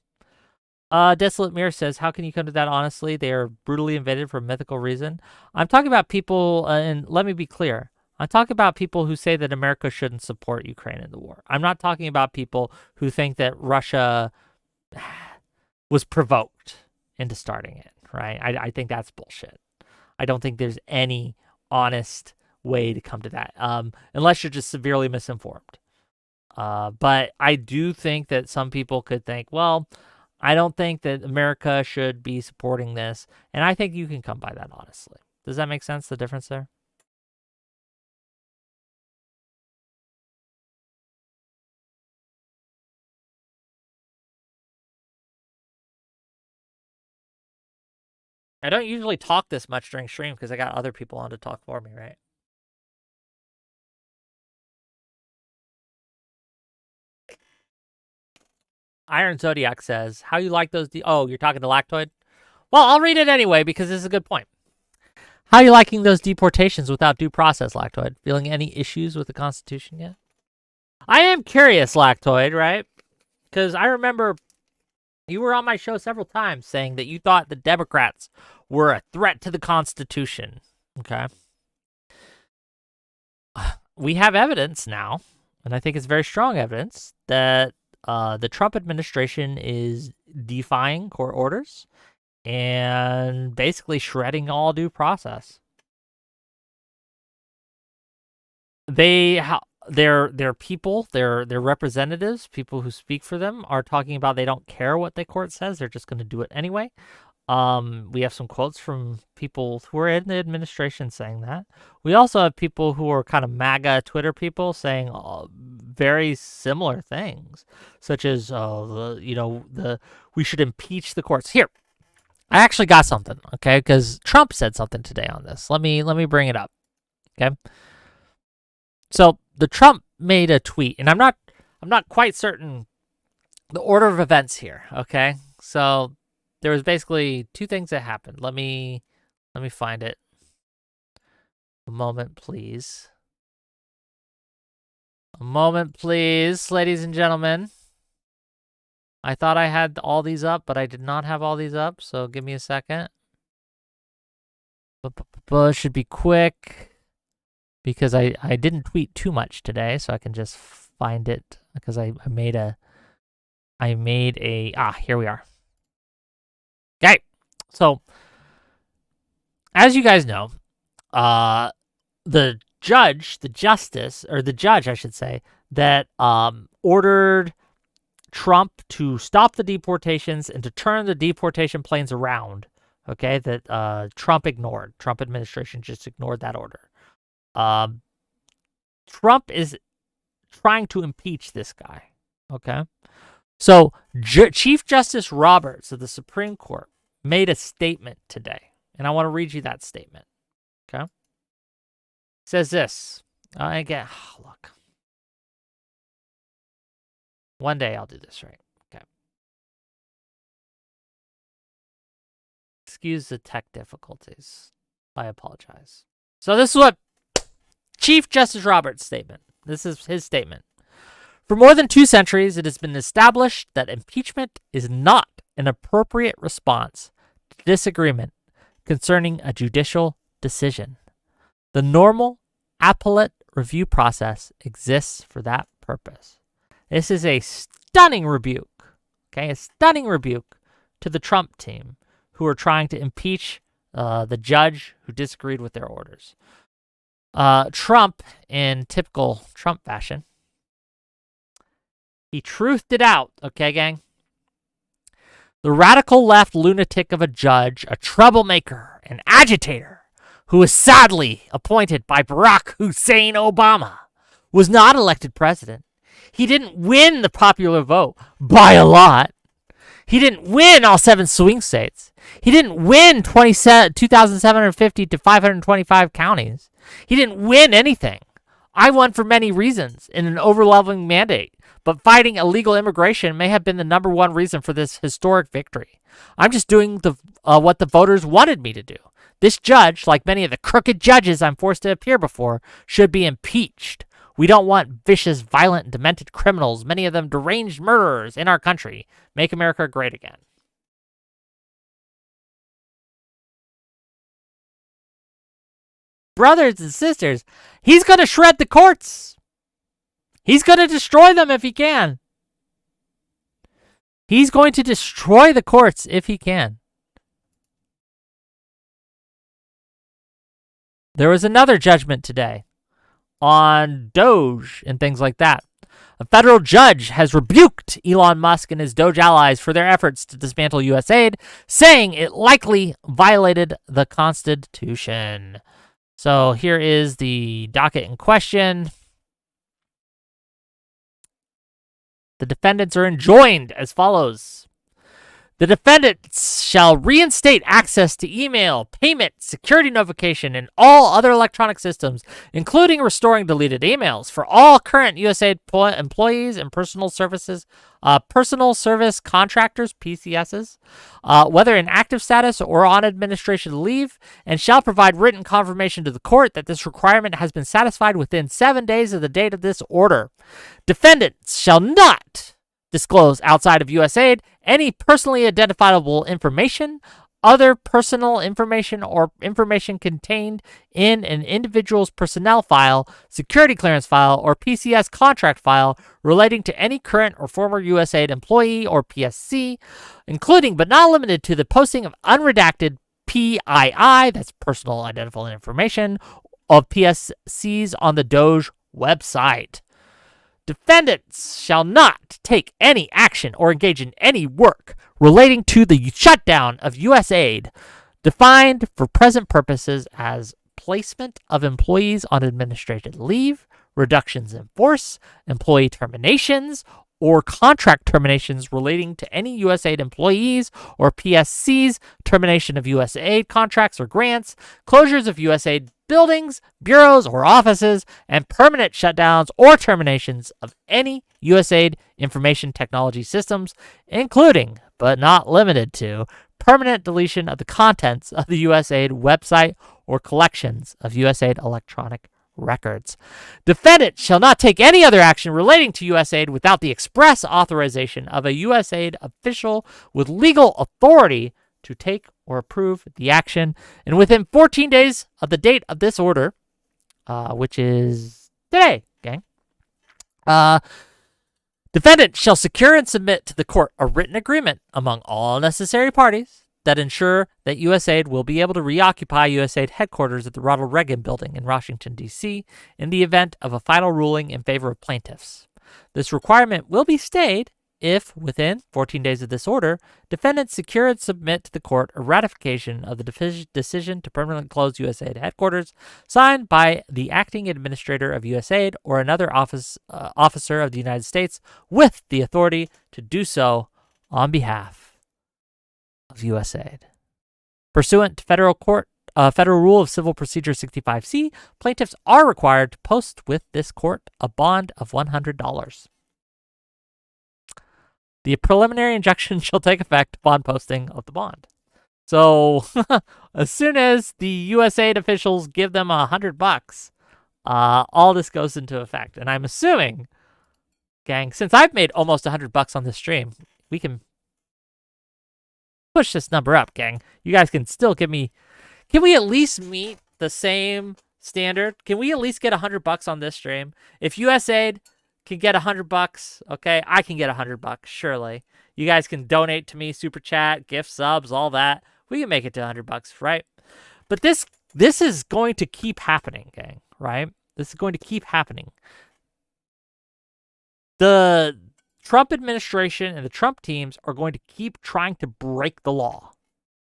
Desolate Mirror says, how can you come to that honestly? They are brutally invaded for a mythical reason. I'm talking about people, and let me be clear. I'm talking about people who say that America shouldn't support Ukraine in the war. I'm not talking about people who think that Russia was provoked into starting it, right? I think that's bullshit. I don't think there's any honest way to come to that, unless you're just severely misinformed. But I do think that some people could think, well, I don't think that America should be supporting this. And I think you can come by that honestly. Does that make sense, the difference there? I don't usually talk this much during stream because I got other people on to talk for me, right? Iron Zodiac says, how you like those... oh, you're talking to Lactoid? Well, I'll read it anyway because this is a good point. How are you liking those deportations without due process, Lactoid? Feeling any issues with the Constitution yet? I am curious, Lactoid, right? Because I remember you were on my show several times saying that you thought the Democrats were a threat to the Constitution. Okay. We have evidence now, and I think it's very strong evidence, that the Trump administration is defying court orders and basically shredding all due process. Their people, their representatives, people who speak for them, are talking about they don't care what the court says; they're just going to do it anyway. We have some quotes from people who are in the administration saying that. We also have people who are kind of MAGA Twitter people saying very similar things, such as we should impeach the courts. Here, I actually got something, okay? Because Trump said something today on this. Let me bring it up, okay? So the Trump made a tweet, and I'm not quite certain the order of events here, okay? So there was basically two things that happened. Let me find it. A moment, please. A moment, please, ladies and gentlemen. I thought I had all these up, but I did not have all these up, so give me a second. But should be quick because I didn't tweet too much today, so I can just find it because I made a here we are. Okay, so as you guys know, the judge, I should say, that ordered Trump to stop the deportations and to turn the deportation planes around, okay, that Trump administration just ignored that order. Trump is trying to impeach this guy. Okay. So Chief Justice Roberts of the Supreme Court made a statement today, and I want to read you that statement. Okay. It says this. Again, look. One day I'll do this right. Okay. Excuse the tech difficulties. I apologize. So this is what Chief Justice Roberts' statement. This is his statement. For more than 2 centuries, it has been established that impeachment is not an appropriate response to disagreement concerning a judicial decision. The normal appellate review process exists for that purpose. This is a stunning rebuke, okay? A stunning rebuke to the Trump team who are trying to impeach the judge who disagreed with their orders. Trump, in typical Trump fashion, he truthed it out, okay, gang? The radical left lunatic of a judge, a troublemaker, an agitator, who was sadly appointed by Barack Hussein Obama, was not elected president. He didn't win the popular vote by a lot. He didn't win all 7 swing states. He didn't win 2,750 to 525 counties. He didn't win anything. I won for many reasons in an overwhelming mandate, but fighting illegal immigration may have been the number one reason for this historic victory. I'm just doing what the voters wanted me to do. This judge, like many of the crooked judges I'm forced to appear before, should be impeached. We don't want vicious, violent, demented criminals, many of them deranged murderers, in our country. Make America great again. Brothers and sisters, he's going to shred the courts. He's going to destroy them if he can. He's going to destroy the courts if he can. There was another judgment today on Doge and things like that. A federal judge has rebuked Elon Musk and his Doge allies for their efforts to dismantle U.S. aid, saying it likely violated the Constitution. So here is the docket in question. The defendants are enjoined as follows. The defendants shall reinstate access to email, payment, security notification, and all other electronic systems, including restoring deleted emails for all current USAID employees and personal service contractors, PCSs, whether in active status or on administration leave, and shall provide written confirmation to the court that this requirement has been satisfied within 7 days of the date of this order. Defendants shall not disclose outside of USAID any personally identifiable information, other personal information, or information contained in an individual's personnel file, security clearance file, or PCS contract file relating to any current or former USAID employee or PSC, including but not limited to the posting of unredacted PII, that's personal identifiable information, of PSCs on the Doge website. Defendants shall not take any action or engage in any work relating to the shutdown of U.S. aid, defined for present purposes as placement of employees on administrative leave, reductions in force, employee terminations, or contract terminations relating to any USAID employees or PSCs, termination of USAID contracts or grants, closures of USAID buildings, bureaus, or offices, and permanent shutdowns or terminations of any USAID information technology systems, including, but not limited to, permanent deletion of the contents of the USAID website or collections of USAID electronic records. Defendant shall not take any other action relating to USAID without the express authorization of a USAID official with legal authority to take or approve the action, and within 14 days of the date of this order, which is today, gang, defendant shall secure and submit to the court a written agreement among all necessary parties that ensure that USAID will be able to reoccupy USAID headquarters at the Ronald Reagan Building in Washington, D.C. in the event of a final ruling in favor of plaintiffs. This requirement will be stayed if, within 14 days of this order, defendants secure and submit to the court a ratification of the decision to permanently close USAID headquarters, signed by the acting administrator of USAID or another officer of the United States with the authority to do so on behalf of USAID. Pursuant to Federal Rule of Civil Procedure 65C, plaintiffs are required to post with this court a bond of $100. The preliminary injunction shall take effect upon posting of the bond. So as soon as the USAID officials give them $100, all this goes into effect. And I'm assuming, gang, since I've made almost $100 on this stream, we can push this number up, gang. You guys can still give me. Can we at least meet the same standard? Can we at least get $100 on this stream? If USAID can get $100, okay, I can get $100, surely. You guys can donate to me, super chat, gift subs, all that. We can make it to $100, right? But this is going to keep happening, gang, right? This is going to keep happening. The Trump administration and the Trump teams are going to keep trying to break the law,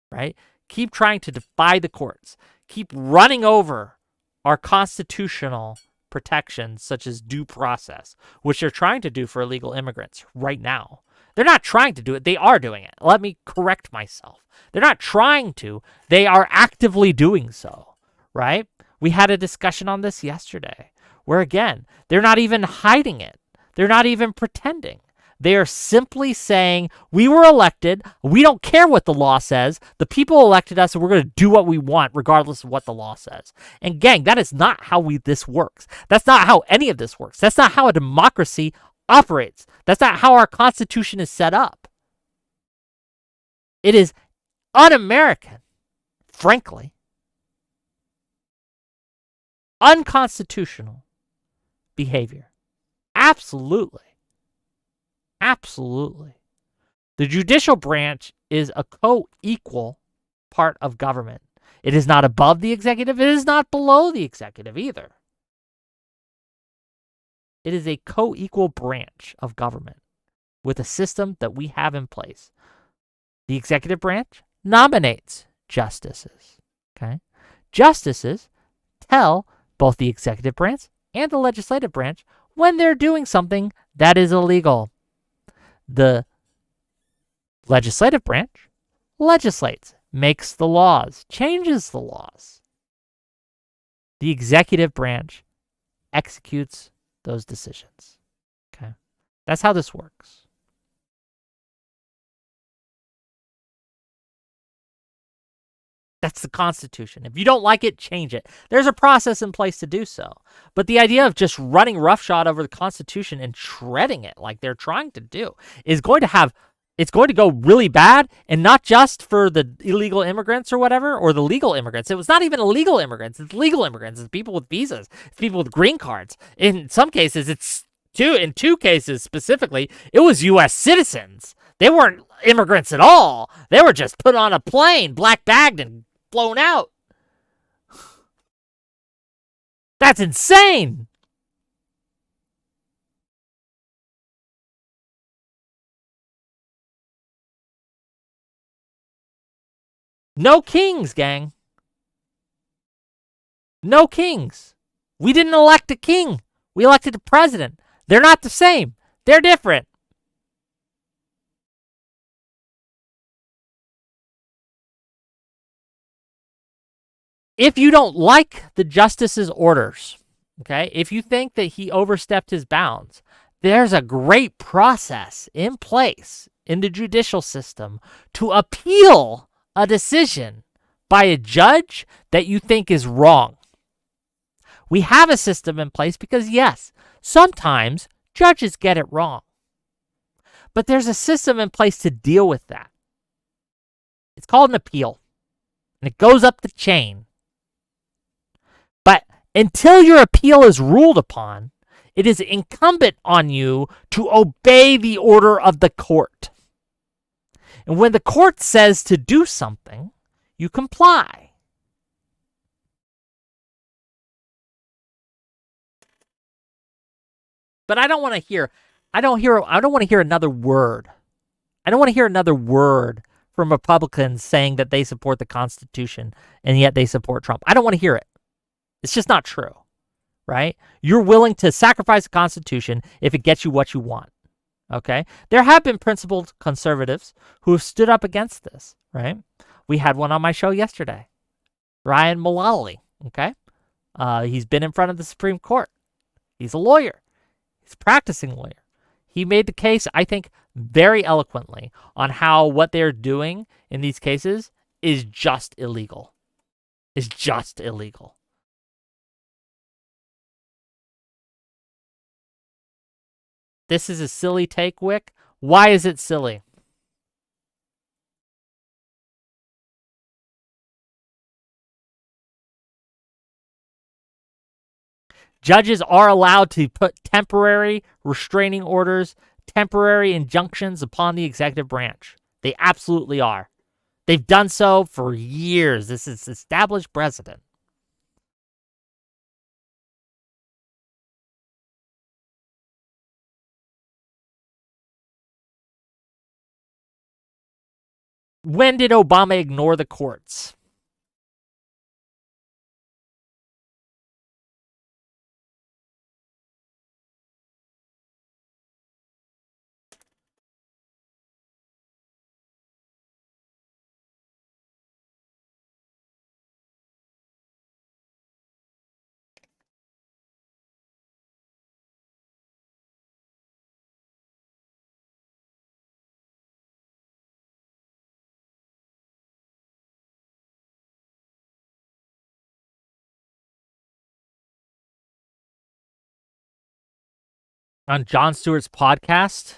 right? Keep trying to defy the courts. Keep running over our constitutional protections such as due process, which they're trying to do for illegal immigrants right now. They're not trying to do it. They are doing it. Let me correct myself. They're not trying to. They are actively doing so, right? We had a discussion on this yesterday where, again, they're not even hiding it. They're not even pretending. They are simply saying, we were elected. We don't care what the law says. The people elected us, and we're going to do what we want regardless of what the law says. And gang, that is not how this works. That's not how any of this works. That's not how a democracy operates. That's not how our Constitution is set up. It is un-American, frankly. Unconstitutional behavior. Absolutely. Absolutely. The judicial branch is a co-equal part of government. It is not above the executive. It is not below the executive either. It is a co-equal branch of government with a system that we have in place. The executive branch nominates justices. Okay? Justices tell both the executive branch and the legislative branch when they're doing something that is illegal. The legislative branch legislates, makes the laws, changes the laws. The executive branch executes those decisions. Okay? That's how this works. That's the Constitution. If you don't like it, change it. There's a process in place to do so. But the idea of just running roughshod over the Constitution and shredding it like they're trying to do is going to go really bad, and not just for the illegal immigrants or whatever, or the legal immigrants. It was not even illegal immigrants. It's legal immigrants. It's people with visas. It's people with green cards. In some cases, in two cases specifically, it was U.S. citizens. They weren't immigrants at all. They were just put on a plane, black bagged, and blown out. That's insane. No kings, gang. No kings. We didn't elect a king. We elected a president. They're not the same. They're different. If you don't like the justice's orders, okay, if you think that he overstepped his bounds, there's a great process in place in the judicial system to appeal a decision by a judge that you think is wrong. We have a system in place because, yes, sometimes judges get it wrong. But there's a system in place to deal with that. It's called an appeal, and it goes up the chain. But until your appeal is ruled upon, it is incumbent on you to obey the order of the court. And when the court says to do something, you comply. But I don't want to hear I don't want to hear another word. I don't want to hear another word from Republicans saying that they support the Constitution and yet they support Trump. I don't want to hear it. It's just not true, right? You're willing to sacrifice the Constitution if it gets you what you want, okay? There have been principled conservatives who have stood up against this, right? We had one on my show yesterday, Ryan Mullally, okay? He's been in front of the Supreme Court. He's a lawyer. He's a practicing lawyer. He made the case, I think, very eloquently on how what they're doing in these cases is just illegal. Is just illegal. This is a silly take, Wick. Why is it silly? Judges are allowed to put temporary restraining orders, temporary injunctions upon the executive branch. They absolutely are. They've done so for years. This is established precedent. When did Obama ignore the courts? On Jon Stewart's podcast,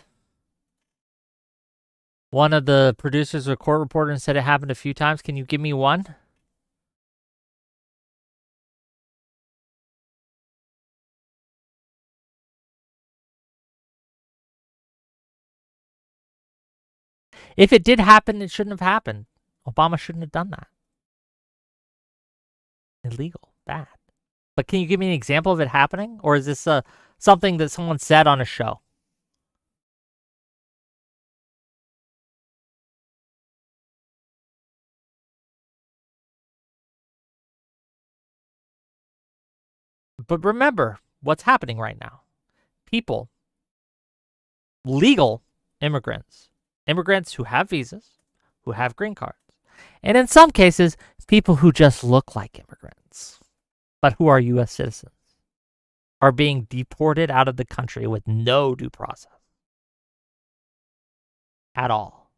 one of the producers or court reporters said it happened a few times. Can you give me one? If it did happen, it shouldn't have happened. Obama shouldn't have done that. Illegal. Bad. But can you give me an example of it happening? Or is this something that someone said on a show? But remember what's happening right now. People, legal immigrants who have visas, who have green cards, and in some cases, people who just look like immigrants, but who are U.S. citizens, are being deported out of the country with no due process at all.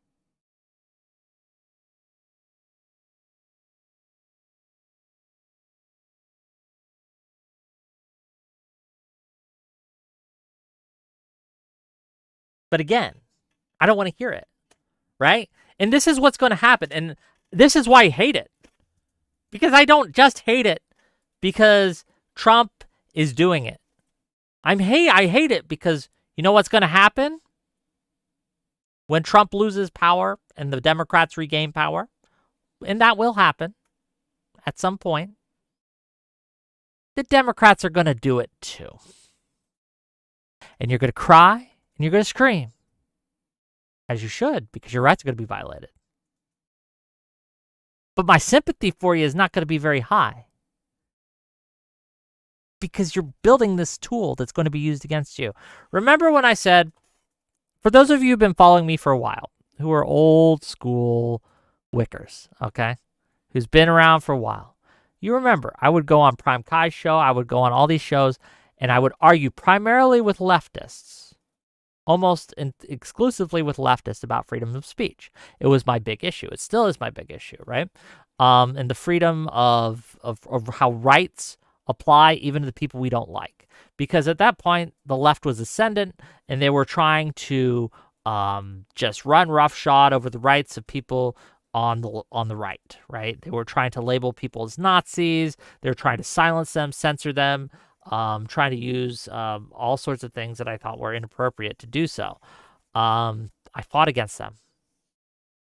But again, I don't want to hear it, right? And this is what's going to happen. And this is why I hate it. Because I don't just hate it because Trump is doing it. I hate it because you know what's going to happen? When Trump loses power and the Democrats regain power, and that will happen at some point, the Democrats are going to do it too. And you're going to cry and you're going to scream. As you should, because your rights are going to be violated. But my sympathy for you is not going to be very high. Because you're building this tool that's going to be used against you. Remember when I said, for those of you who've been following me for a while, who are old school Wickers, okay? Who's been around for a while. You remember, I would go on Prime Kai's show, I would go on all these shows, and I would argue primarily with leftists. Almost exclusively with leftists about freedom of speech. It was my big issue. It still is my big issue, right? And the freedom of how rights apply even to the people we don't like. Because at that point, the left was ascendant, and they were trying to just run roughshod over the rights of people on the right, right? They were trying to label people as Nazis. They were trying to silence them, censor them, trying to use all sorts of things that I thought were inappropriate to do so. I fought against them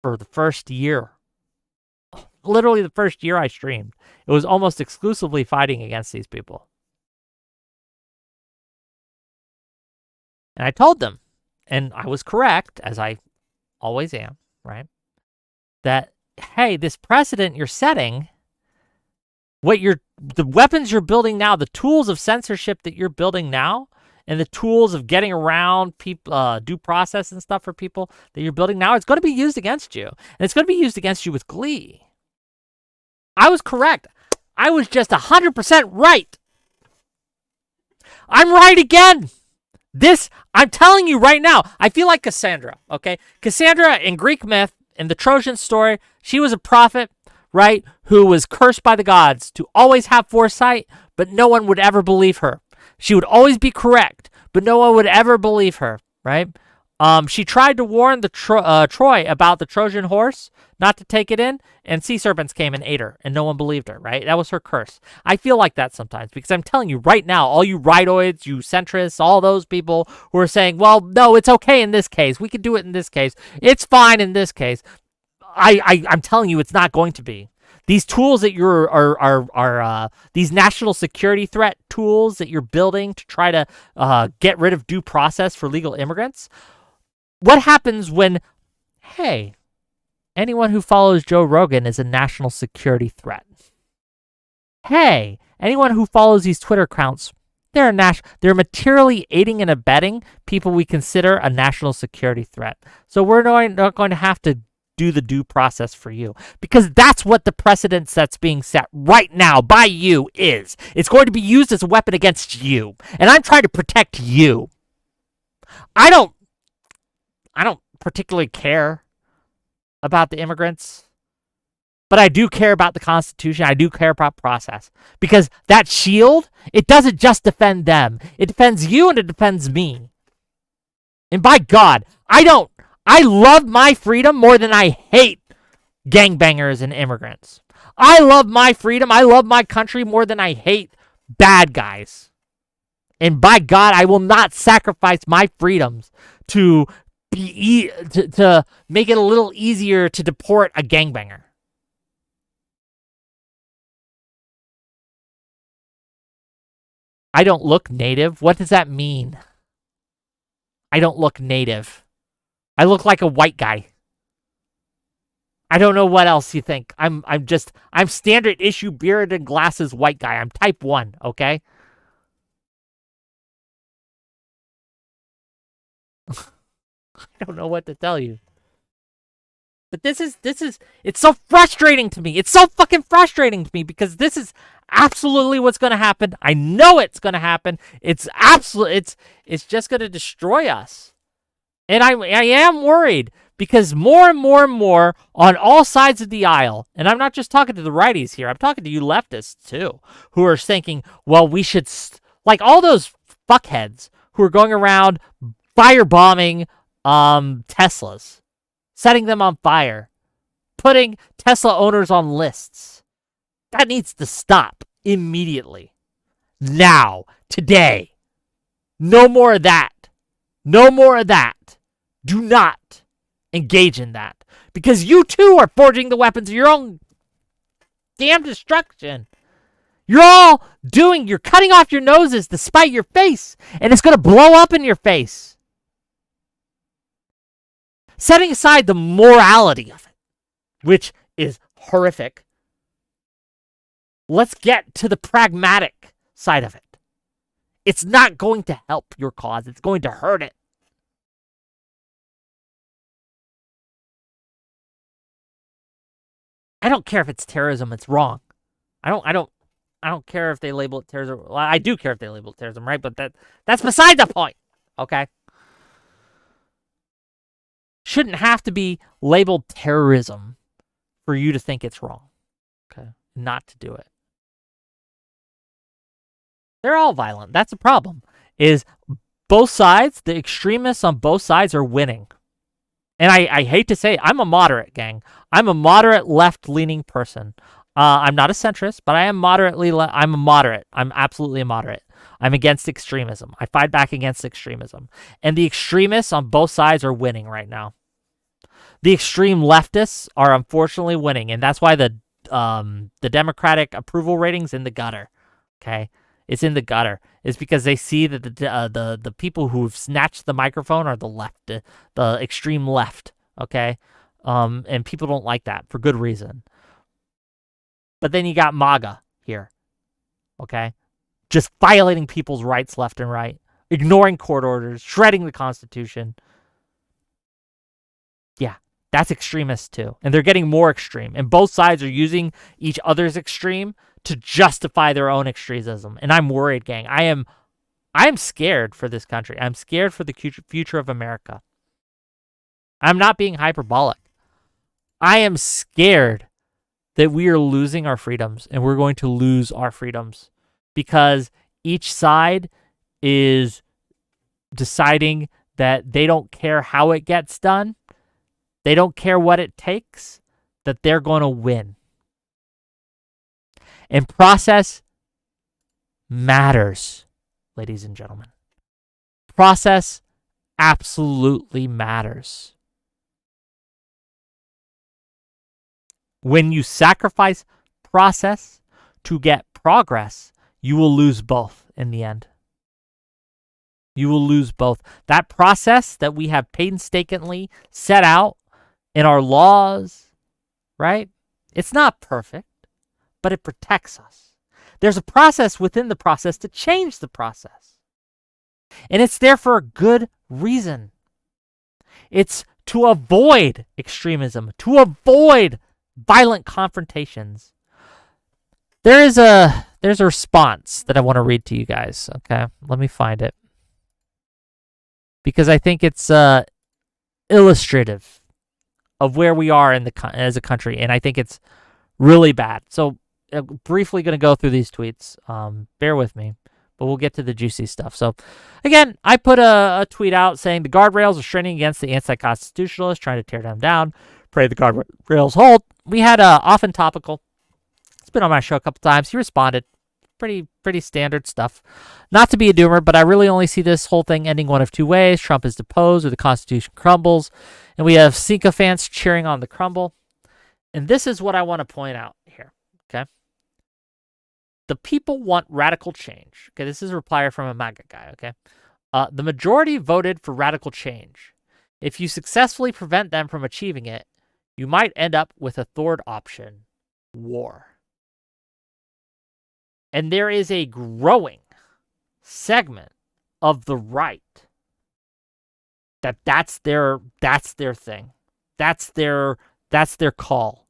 for the first year. Literally the first year I streamed. It was almost exclusively fighting against these people. And I told them, and I was correct, as I always am, right? That, hey, this precedent you're setting, the weapons you're building now, the tools of censorship that you're building now, and the tools of getting around people, due process and stuff for people that you're building now, it's going to be used against you. And it's going to be used against you with glee. I was correct. I was just 100% right. I'm right again. I'm telling you right now, I feel like Cassandra, okay? Cassandra in Greek myth, in the Trojan story, she was a prophet, right, who was cursed by the gods to always have foresight, but no one would ever believe her. She would always be correct, but no one would ever believe her, right? She tried to warn the Troy about the Trojan horse, not to take it in, and sea serpents came and ate her, and no one believed her, right? That was her curse. I feel like that sometimes, because I'm telling you right now, all you rightoids, you centrists, all those people who are saying, well, no, it's okay in this case. We could do it in this case. It's fine in this case. I'm telling you, it's not going to be. These tools that are these national security threat tools that you're building to try to get rid of due process for legal immigrants. What happens when, hey, anyone who follows Joe Rogan is a national security threat? Hey, anyone who follows these Twitter accounts, they're materially aiding and abetting people we consider a national security threat. So we're not going to have to do the due process for you, because that's what the precedent that's being set right now by you is. It's going to be used as a weapon against you, and I'm trying to protect you. I don't particularly care about the immigrants, but I do care about the Constitution. I do care about process, because that shield, it doesn't just defend them. It defends you and it defends me. And by God, I love my freedom more than I hate gangbangers and immigrants. I love my freedom. I love my country more than I hate bad guys. And by God, I will not sacrifice my freedoms to to make it a little easier to deport a gangbanger. I don't look native. What does that mean? I don't look native. I look like a white guy. I don't know what else you think. I'm standard issue beard and glasses white guy. I'm type 1, okay? I don't know what to tell you. But this is it's so frustrating to me. It's so fucking frustrating to me, because this is absolutely what's going to happen. I know it's going to happen. It's just going to destroy us. And I am worried, because more and more and more on all sides of the aisle, and I'm not just talking to the righties here, I'm talking to you leftists too, who are thinking, well, we should, like all those fuckheads who are going around firebombing Teslas, setting them on fire, putting Tesla owners on lists. That needs to stop immediately. Now, today. No more of that. No more of that. Do not engage in that, because you too are forging the weapons of your own damn destruction. You're cutting off your noses to spite your face, and it's going to blow up in your face. Setting aside the morality of it, which is horrific, let's get to the pragmatic side of it. It's not going to help your cause. It's going to hurt it. I don't care if it's terrorism. It's wrong. I don't care if they label it terrorism. Well, I do care if they label it terrorism, right? But that's beside the point. Okay? Shouldn't have to be labeled terrorism for you to think it's wrong. Okay? Not to do it. They're all violent. That's the problem. Is both sides, the extremists on both sides are winning. And I hate to say it, I'm a moderate, gang. I'm a moderate left-leaning person. I'm not a centrist, but I am I'm a moderate. I'm absolutely a moderate. I'm against extremism. I fight back against extremism. And the extremists on both sides are winning right now. The extreme leftists are unfortunately winning, and that's why the Democratic approval rating's in the gutter. Okay? It's in the gutter. It's because they see that the people who've snatched the microphone are the left, the extreme left. Okay, and people don't like that for good reason. But then you got MAGA here. Okay, just violating people's rights left and right, ignoring court orders, shredding the Constitution. Yeah, that's extremist too. And they're getting more extreme. And both sides are using each other's extreme to justify their own extremism. And I'm worried, gang. I'm scared for this country. I'm scared for the future of America. I'm not being hyperbolic. I am scared that we are losing our freedoms, and we're going to lose our freedoms because each side is deciding that they don't care how it gets done. They don't care what it takes, that they're going to win. And process matters, ladies and gentlemen. Process absolutely matters. When you sacrifice process to get progress, you will lose both in the end. You will lose both. That process that we have painstakingly set out in our laws, right? It's not perfect, but it protects us. There's a process within the process to change the process. And it's there for a good reason. It's to avoid extremism, to avoid violent confrontations. There's a response that I want to read to you guys, okay? Let me find it. Because I think it's illustrative of where we are as a country, and I think it's really bad. So, briefly going to go through these tweets. Bear with me, but we'll get to the juicy stuff. So, again, I put a tweet out saying the guardrails are straining against the anti-constitutionalists, trying to tear them down. Pray the guardrails hold. We had Often Topical. It's been on my show a couple times. He responded. Pretty standard stuff. Not to be a doomer, but I really only see this whole thing ending one of two ways. Trump is deposed or the Constitution crumbles. And we have sycophants cheering on the crumble. And this is what I want to point out here, okay? The people want radical change. Okay, this is a reply from a MAGA guy, okay? The majority voted for radical change. If you successfully prevent them from achieving it, you might end up with a third option, war. And there is a growing segment of the right that's their thing. That's their call.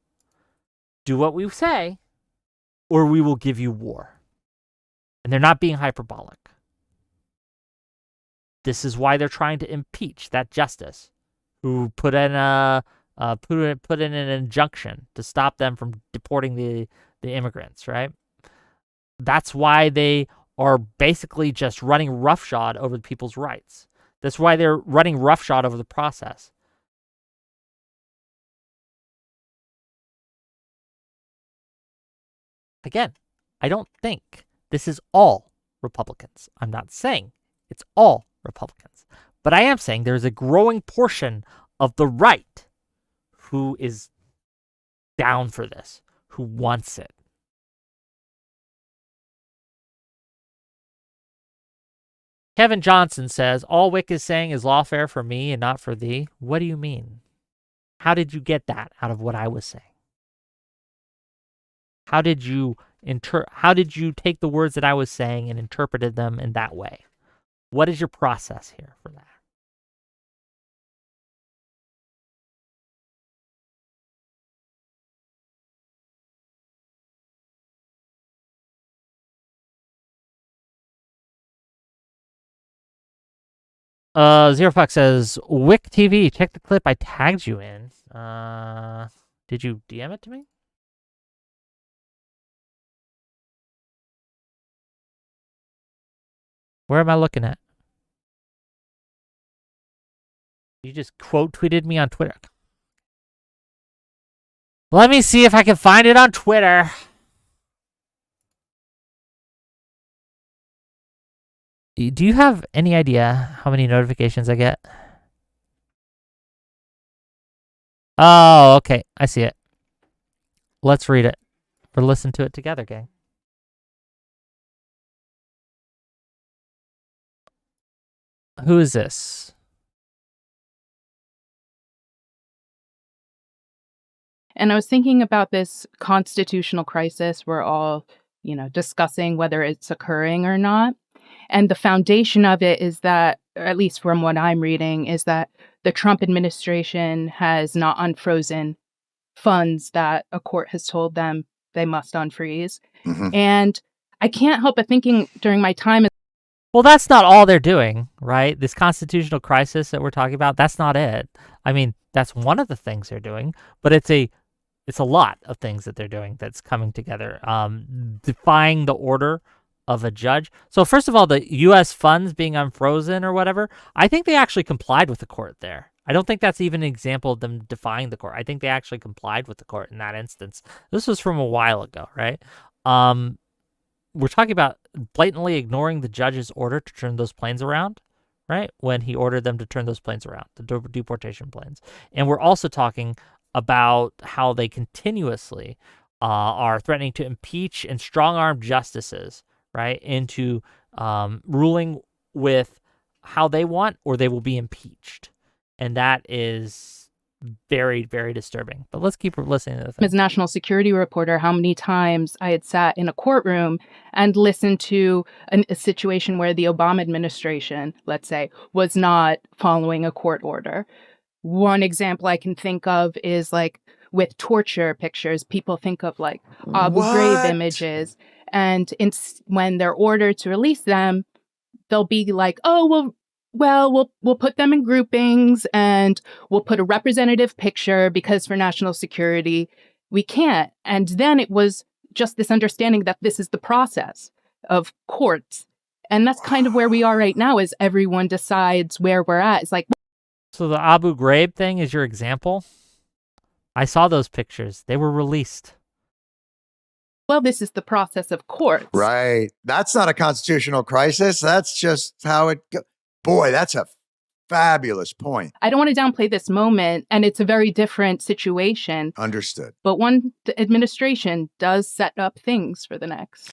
Do what we say, or we will give you war. And they're not being hyperbolic. This is why they're trying to impeach that justice who put in put in an injunction to stop them from deporting the immigrants, right? That's why they are basically just running roughshod over the people's rights. That's why they're running roughshod over the process. Again, I don't think this is all Republicans. I'm not saying it's all Republicans. But I am saying there's a growing portion of the right who is down for this, who wants it. Kevin Johnson says, all Wick is saying is lawfare for me and not for thee. What do you mean? How did you get that out of what I was saying? How did you take the words that I was saying and interpreted them in that way? What is your process here for that? Zero Fox says, Wick TV, check the clip I tagged you in. Did you DM it to me? Where am I looking at? You just quote tweeted me on Twitter. Let me see if I can find it on Twitter. Do you have any idea how many notifications I get? Oh, okay. I see it. Let's read it or listen to it together, gang. Who is this? And I was thinking about this constitutional crisis we're all, discussing whether it's occurring or not. And the foundation of it is that, or at least from what I'm reading, is that the Trump administration has not unfrozen funds that a court has told them they must unfreeze. Mhm. And I can't help but thinking during my time. Well, that's not all they're doing, right? This constitutional crisis that we're talking about, that's not it. I mean, that's one of the things they're doing, but it's a lot of things that they're doing that's coming together. Defying the order of a judge. So first of all, the U.S. funds being unfrozen or whatever, I think they actually complied with the court there. I don't think that's even an example of them defying the court. I think they actually complied with the court in that instance. This was from a while ago, right? We're talking about blatantly ignoring the judge's order to turn those planes around, right? When he ordered them to turn those planes around, the deportation planes. And we're also talking about how they continuously are threatening to impeach and strong-arm justices, right, into ruling with how they want, or they will be impeached. And that is very, very disturbing. But let's keep listening to the thing. As national security reporter, how many times I had sat in a courtroom and listened to a situation where the Obama administration, let's say, was not following a court order. One example I can think of is like with torture pictures, people think of like Abu Ghraib images. And when they're ordered to release them, they'll be like, oh, we'll put them in groupings and we'll put a representative picture because for national security, we can't. And then it was just this understanding that this is the process of courts. And that's kind of where we are right now, is everyone decides where we're at. It's like, so the Abu Ghraib thing is your example? I saw those pictures. They were released. Well, this is the process of courts. Right. That's not a constitutional crisis. That's just how it goes. Boy, that's a fabulous point. I don't want to downplay this moment, and it's a very different situation. Understood. But one administration does set up things for the next.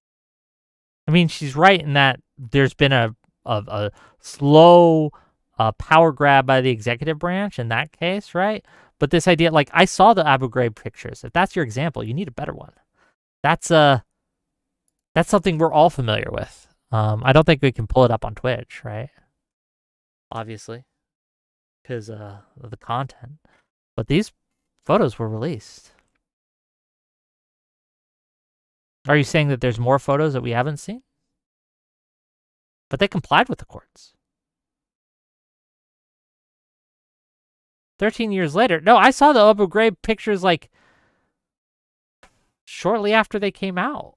I mean, she's right in that there's been a slow power grab by the executive branch in that case, right? But this idea, like, I saw the Abu Ghraib pictures. If that's your example, you need a better one. That's something we're all familiar with. I don't think we can pull it up on Twitch, right? Obviously, because of the content. But these photos were released. Are you saying that there's more photos that we haven't seen? But they complied with the courts. 13 years later. No, I saw the Abu Ghraib pictures like shortly after they came out.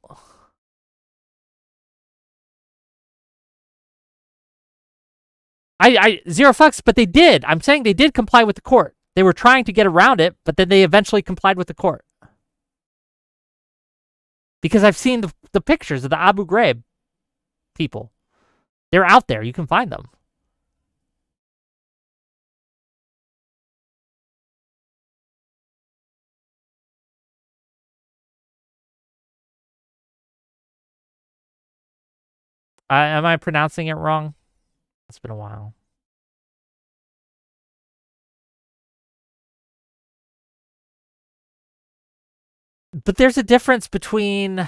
I zero fucks, but they did. I'm saying they did comply with the court. They were trying to get around it, but then they eventually complied with the court. Because I've seen the pictures of the Abu Ghraib people. They're out there. You can find them. Am I pronouncing it wrong? It's been a while. But there's a difference between...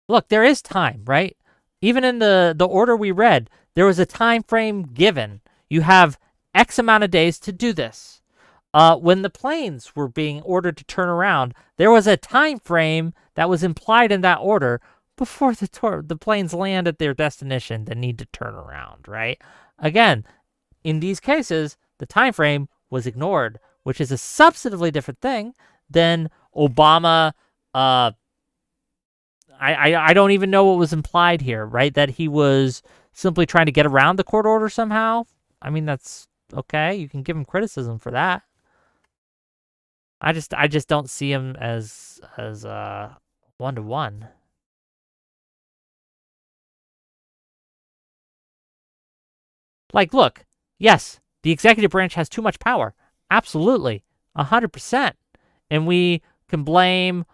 Look, there is time, right? Even in the order we read, there was a time frame given. You have X amount of days to do this. When the planes were being ordered to turn around, there was a time frame that was implied in that order before the planes land at their destination that need to turn around, right? Again, in these cases, the time frame was ignored, which is a substantively different thing than Obama. I don't even know what was implied here, right? That he was simply trying to get around the court order somehow. I mean, that's okay. You can give him criticism for that. I just don't see him as one-to-one. Like, look, yes, the executive branch has too much power. Absolutely. 100%. And we can blame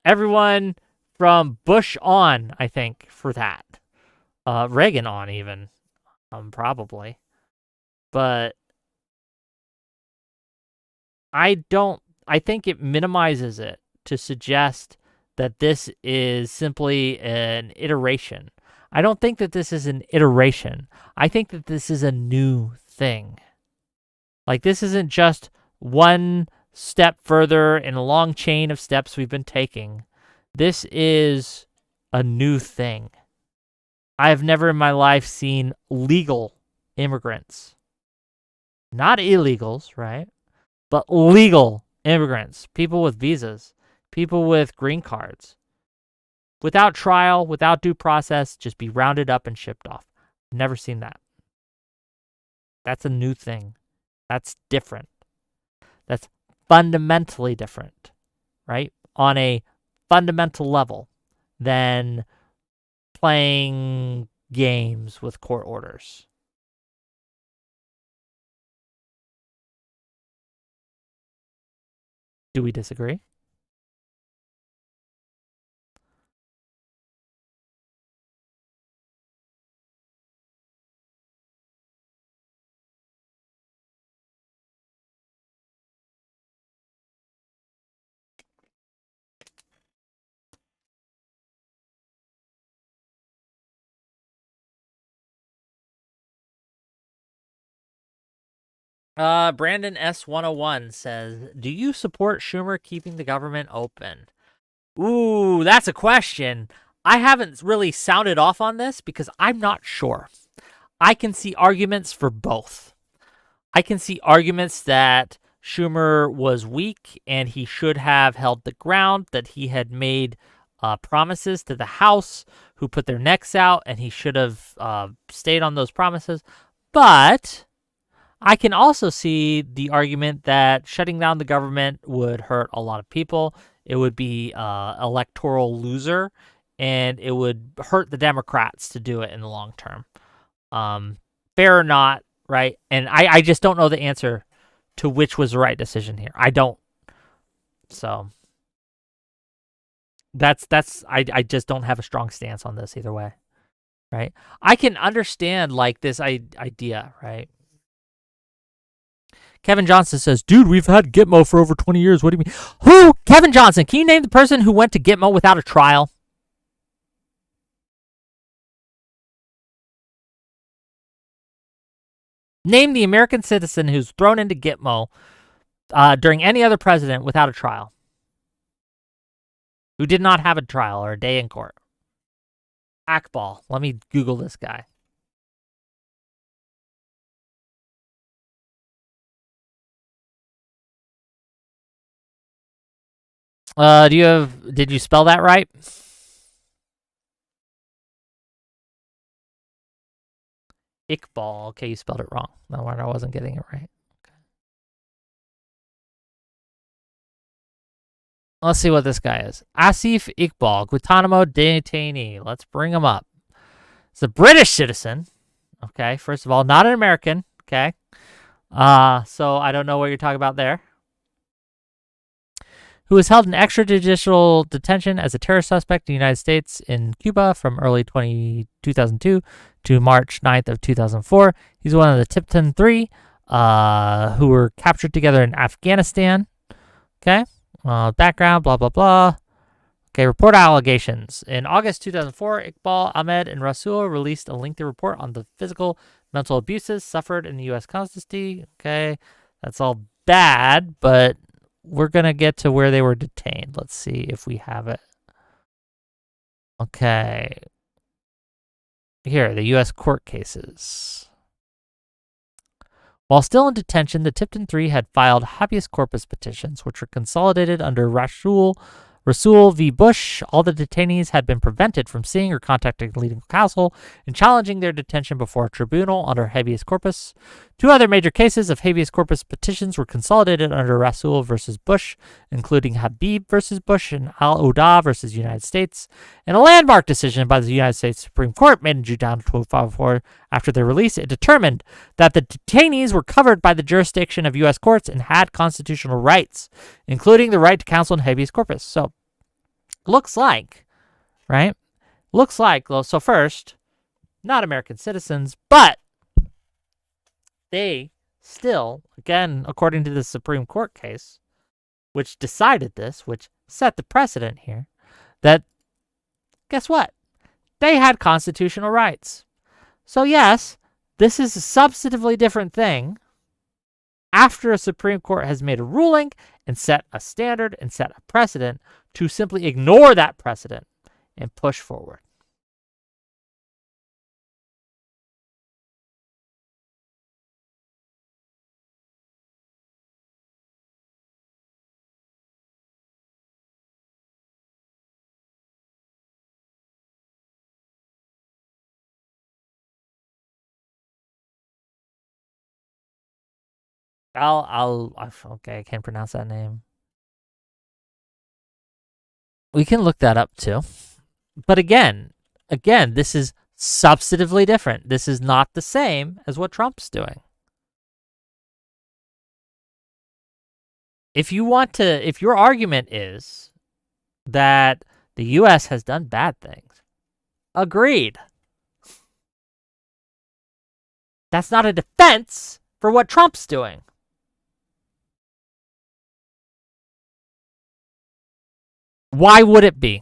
everyone from Bush on, I think, for that. Reagan on, even. Probably. but I think it minimizes it to suggest that this is simply an iteration. I don't think that this is an iteration. I think that this is a new thing. Like, this isn't just one step further in a long chain of steps we've been taking. This is a new thing. I have never in my life seen legal immigrants, not illegals, right? But legal immigrants, people with visas, people with green cards, without trial, without due process, just be rounded up and shipped off. Never seen that. That's a new thing. That's different. That's fundamentally different, right? On a fundamental level than playing games with court orders. Do we disagree? Brandon S101 says, do you support Schumer keeping the government open? Ooh, that's a question. I haven't really sounded off on this because I'm not sure. I can see arguments for both. I can see arguments that Schumer was weak and he should have held the ground, that he had made promises to the House who put their necks out, and he should have stayed on those promises. But I can also see the argument that shutting down the government would hurt a lot of people. It would be electoral loser, and it would hurt the Democrats to do it in the long term. Fair or not, right? And I just don't know the answer to which was the right decision here. I don't. So I just don't have a strong stance on this either way, right? I can understand like this idea, right? Kevin Johnson says, dude, we've had Gitmo for over 20 years. What do you mean? Who? Kevin Johnson, can you name the person who went to Gitmo without a trial? Name the American citizen who's thrown into Gitmo during any other president without a trial. Who did not have a trial or a day in court. Akbal. Let me Google this guy. Did you spell that right? Iqbal. Okay, you spelled it wrong. No wonder I wasn't getting it right. Okay. Let's see what this guy is. Asif Iqbal, Guantanamo detainee. Let's bring him up. He's a British citizen. Okay, first of all, not an American. Okay. So I don't know what you're talking about there. Who was held in extrajudicial detention as a terror suspect in the United States in Cuba from early 2002 to March 9th of 2004. He's one of the Tipton 3 who were captured together in Afghanistan. Okay. Background, blah, blah, blah. Okay, report allegations. In August 2004, Iqbal, Ahmed, and Rasul released a lengthy report on the physical, mental abuses suffered in the U.S. custody. Okay, that's all bad, but we're going to get to where they were detained. Let's see if we have it. Okay. Here, the U.S. court cases. While still in detention, the Tipton 3 had filed habeas corpus petitions, which were consolidated under Rasul v. Bush. All the detainees had been prevented from seeing or contacting legal counsel and challenging their detention before a tribunal under habeas corpus. Two other major cases of habeas corpus petitions were consolidated under Rasul versus Bush, including Habib versus Bush and Al-Uda versus United States, and a landmark decision by the United States Supreme Court made in June 2004. After their release, it determined that the detainees were covered by the jurisdiction of U.S. courts and had constitutional rights, including the right to counsel in habeas corpus. So, looks like, right? So first, not American citizens, but they still, again, according to the Supreme Court case, which decided this, which set the precedent here, that guess what? They had constitutional rights. So yes, this is a substantively different thing after a Supreme Court has made a ruling and set a standard and set a precedent to simply ignore that precedent and push forward. Okay, I can't pronounce that name. We can look that up too. But again, this is substantively different. This is not the same as what Trump's doing. If your argument is that the US has done bad things, agreed. That's not a defense for what Trump's doing. Why would it be?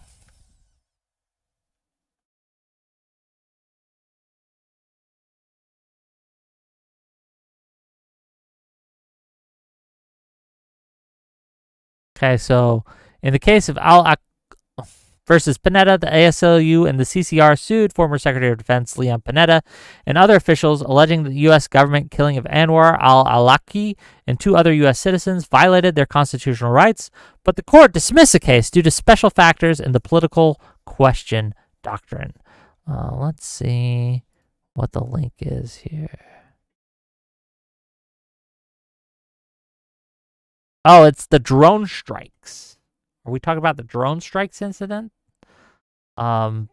Okay, so in the case of versus Panetta, the ASLU and the CCR sued former Secretary of Defense Leon Panetta and other officials, alleging that the U.S. government killing of Anwar al-Awlaki and 2 other U.S. citizens violated their constitutional rights, but the court dismissed the case due to special factors in the political question doctrine. Let's see what the link is here. Oh, it's the drone strikes. Are we talking about the drone strikes incident? Look.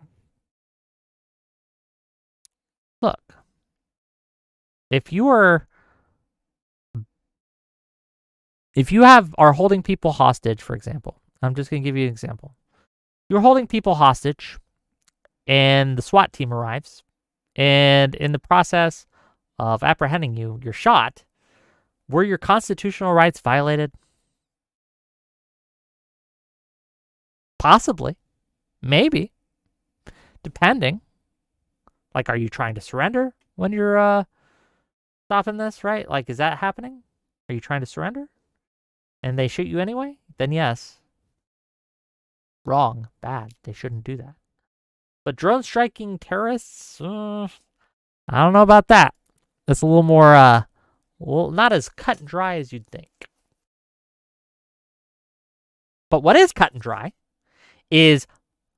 If you are holding people hostage, for example, I'm just going to give you an example. You're holding people hostage and the SWAT team arrives, and in the process of apprehending you, you're shot. Were your constitutional rights violated? Possibly. Maybe. Depending. Like, are you trying to surrender when you're stopping this, right? Like, is that happening? Are you trying to surrender? And they shoot you anyway? Then yes. Wrong. Bad. They shouldn't do that. But drone striking terrorists? I don't know about that. That's a little more, not as cut and dry as you'd think. But what is cut and dry is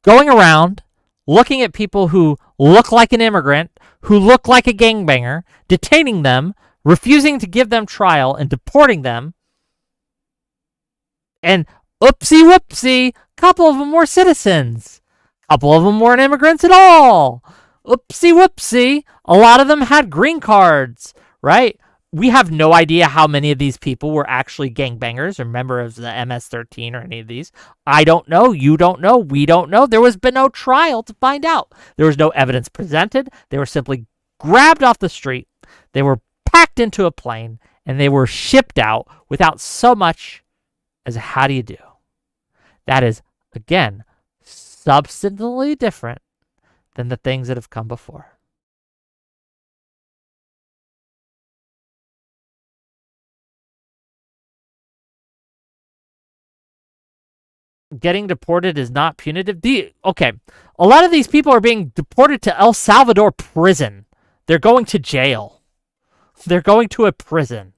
going around looking at people who look like an immigrant, who look like a gangbanger, detaining them, refusing to give them trial, and deporting them. And oopsie whoopsie, a couple of them were citizens. A couple of them weren't immigrants at all. Oopsie whoopsie, a lot of them had green cards, right? We have no idea how many of these people were actually gangbangers or members of the MS-13 or any of these. I don't know. You don't know. We don't know. There has been no trial to find out. There was no evidence presented. They were simply grabbed off the street. They were packed into a plane, and they were shipped out without so much as a how do you do. That is, again, substantially different than the things that have come before. Getting deported is not punitive. Okay, a lot of these people are being deported to El Salvador prison. They're going to jail. They're going to a prison.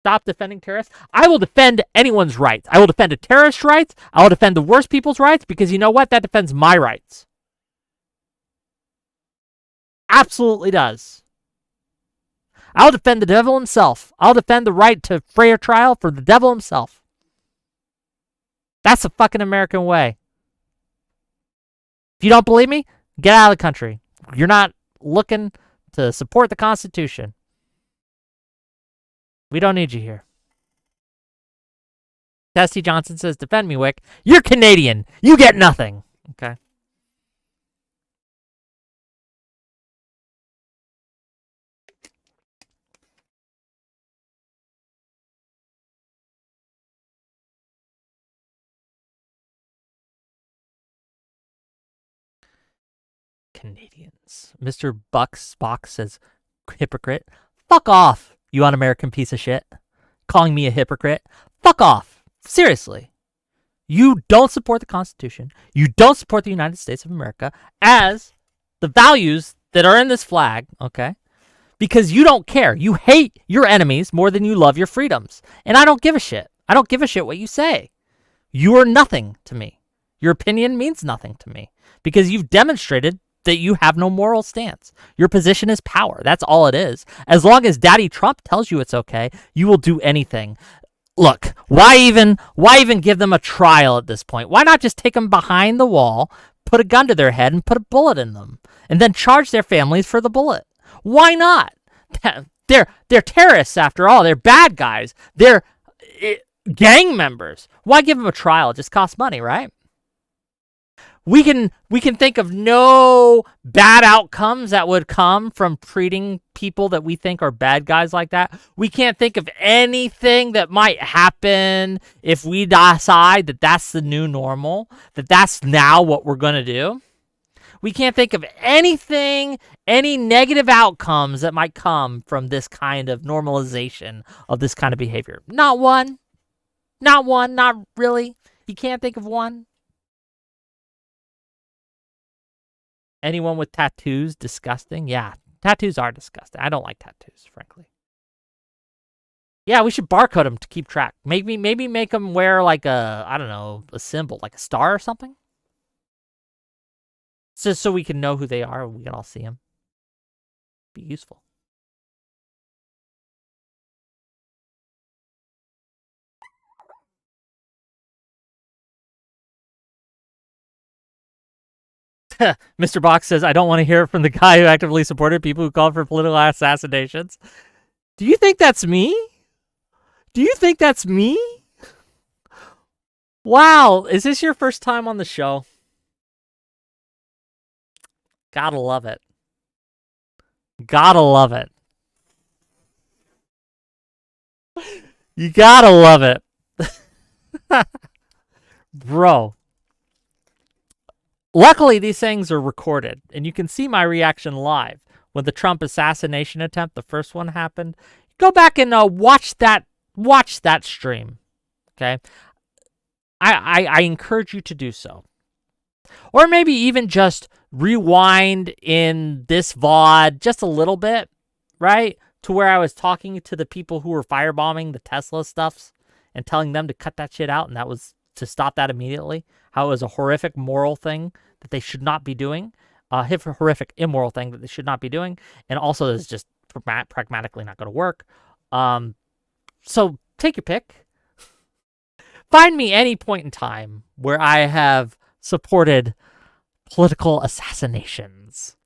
Stop defending terrorists. I will defend anyone's rights. I will defend a terrorist's rights. I will defend the worst people's rights because you know what? That defends my rights. Absolutely does. I'll defend the devil himself. I'll defend the right to fair trial for the devil himself. That's the fucking American way. If you don't believe me, get out of the country. You're not looking to support the Constitution. We don't need you here. Tessie Johnson says, defend me, Wick. You're Canadian. You get nothing. Okay. Canadians. Mr. Box says, hypocrite. Fuck off, you un-American piece of shit. Calling me a hypocrite. Fuck off. Seriously. You don't support the Constitution. You don't support the United States of America as the values that are in this flag, okay? Because you don't care. You hate your enemies more than you love your freedoms. And I don't give a shit. I don't give a shit what you say. You are nothing to me. Your opinion means nothing to me because you've demonstrated that you have no moral stance. Your position is power. That's all it is. As long as Daddy Trump tells you it's okay, you will do anything. Look, why even give them a trial at this point? Why not just take them behind the wall, put a gun to their head, and put a bullet in them, and then charge their families for the bullet? Why not? They're terrorists after all. They're bad guys. They're gang members. Why give them a trial? It just costs money, right? We can think of no bad outcomes that would come from treating people that we think are bad guys like that. We can't think of anything that might happen if we decide that that's the new normal, that that's now what we're going to do. We can't think of anything, any negative outcomes that might come from this kind of normalization of this kind of behavior. Not one. Not one. Not really. You can't think of one. Anyone with tattoos, disgusting? Yeah, tattoos are disgusting. I don't like tattoos, frankly. Yeah, we should barcode them to keep track. Maybe make them wear like a, I don't know, a symbol, like a star or something. So we can know who they are and we can all see them. Be useful. Mr. Box says, I don't want to hear from the guy who actively supported people who called for political assassinations. Do you think that's me? Do you think that's me? Wow, is this your first time on the show? Gotta love it. Gotta love it. You gotta love it. Bro. Luckily, these things are recorded, and you can see my reaction live. When the Trump assassination attempt, the first one happened, go back and watch that stream, okay? I encourage you to do so. Or maybe even just rewind in this VOD just a little bit, right? To where I was talking to the people who were firebombing the Tesla stuffs and telling them to cut that shit out, and that was to stop that immediately. How it was a horrific moral thing that they should not be doing. A horrific immoral thing that they should not be doing. And also is just pragmatically not going to work. So take your pick. Find me any point in time where I have supported political assassinations.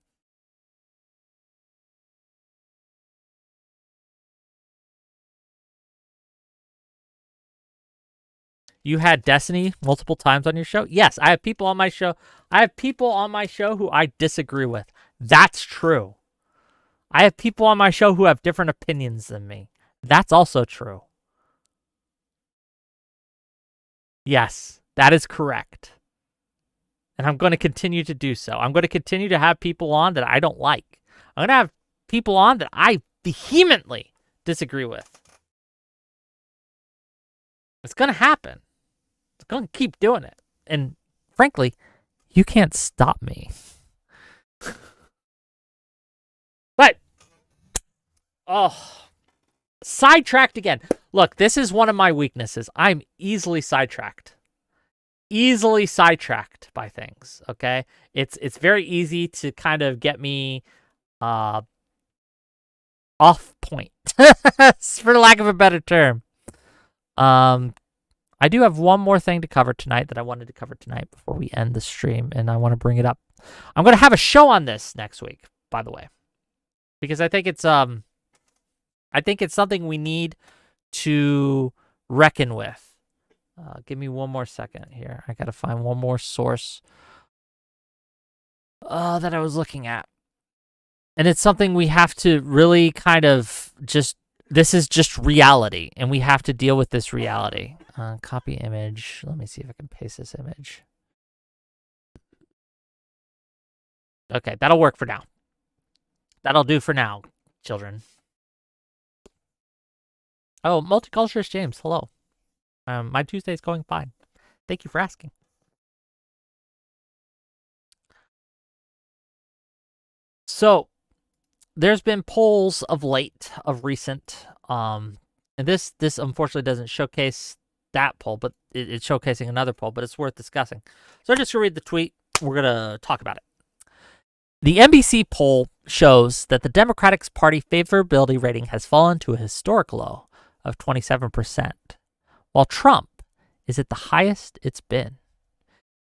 You had Destiny multiple times on your show? Yes, I have people on my show. Who I disagree with. That's true. I have people on my show who have different opinions than me. That's also true. Yes, that is correct. And I'm going to continue to do so. I'm going to continue to have people on that I don't like. I'm going to have people on that I vehemently disagree with. It's going to happen. It's going to keep doing it. And frankly, you can't stop me. But, sidetracked again. Look, this is one of my weaknesses. I'm easily sidetracked. Easily sidetracked by things, okay? It's very easy to kind of get me off point, for lack of a better term. I do have one more thing to cover tonight that I wanted to cover tonight before we end the stream, and I want to bring it up. I'm going to have a show on this next week, by the way, because I think it's something we need to reckon with. Give me one more second here. I got to find one more source that I was looking at. And it's something we have to really kind of this is just reality, and we have to deal with this reality. Copy image. Let me see if I can paste this image. Okay, that'll work for now. That'll do for now, children. Oh, multiculturalist James, hello. My Tuesday's going fine. Thank you for asking. So, there's been polls of late, of recent, and this unfortunately doesn't showcase that poll, but it's showcasing another poll, but it's worth discussing. So I'm just gonna read the tweet. We're gonna talk about it. The NBC poll shows that the Democratic Party favorability rating has fallen to a historic low of 27%, while Trump is at the highest it's been.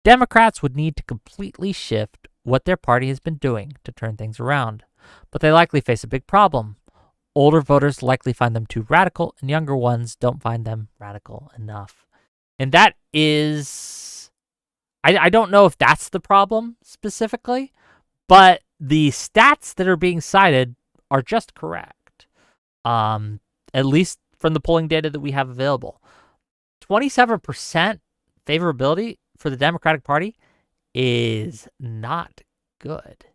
Democrats would need to completely shift what their party has been doing to turn things around, but they likely face a big problem. Older voters likely find them too radical, and younger ones don't find them radical enough. And that is, I don't know if that's the problem specifically, but the stats that are being cited are just correct, at least from the polling data that we have available. 27% favorability for the Democratic Party is not good.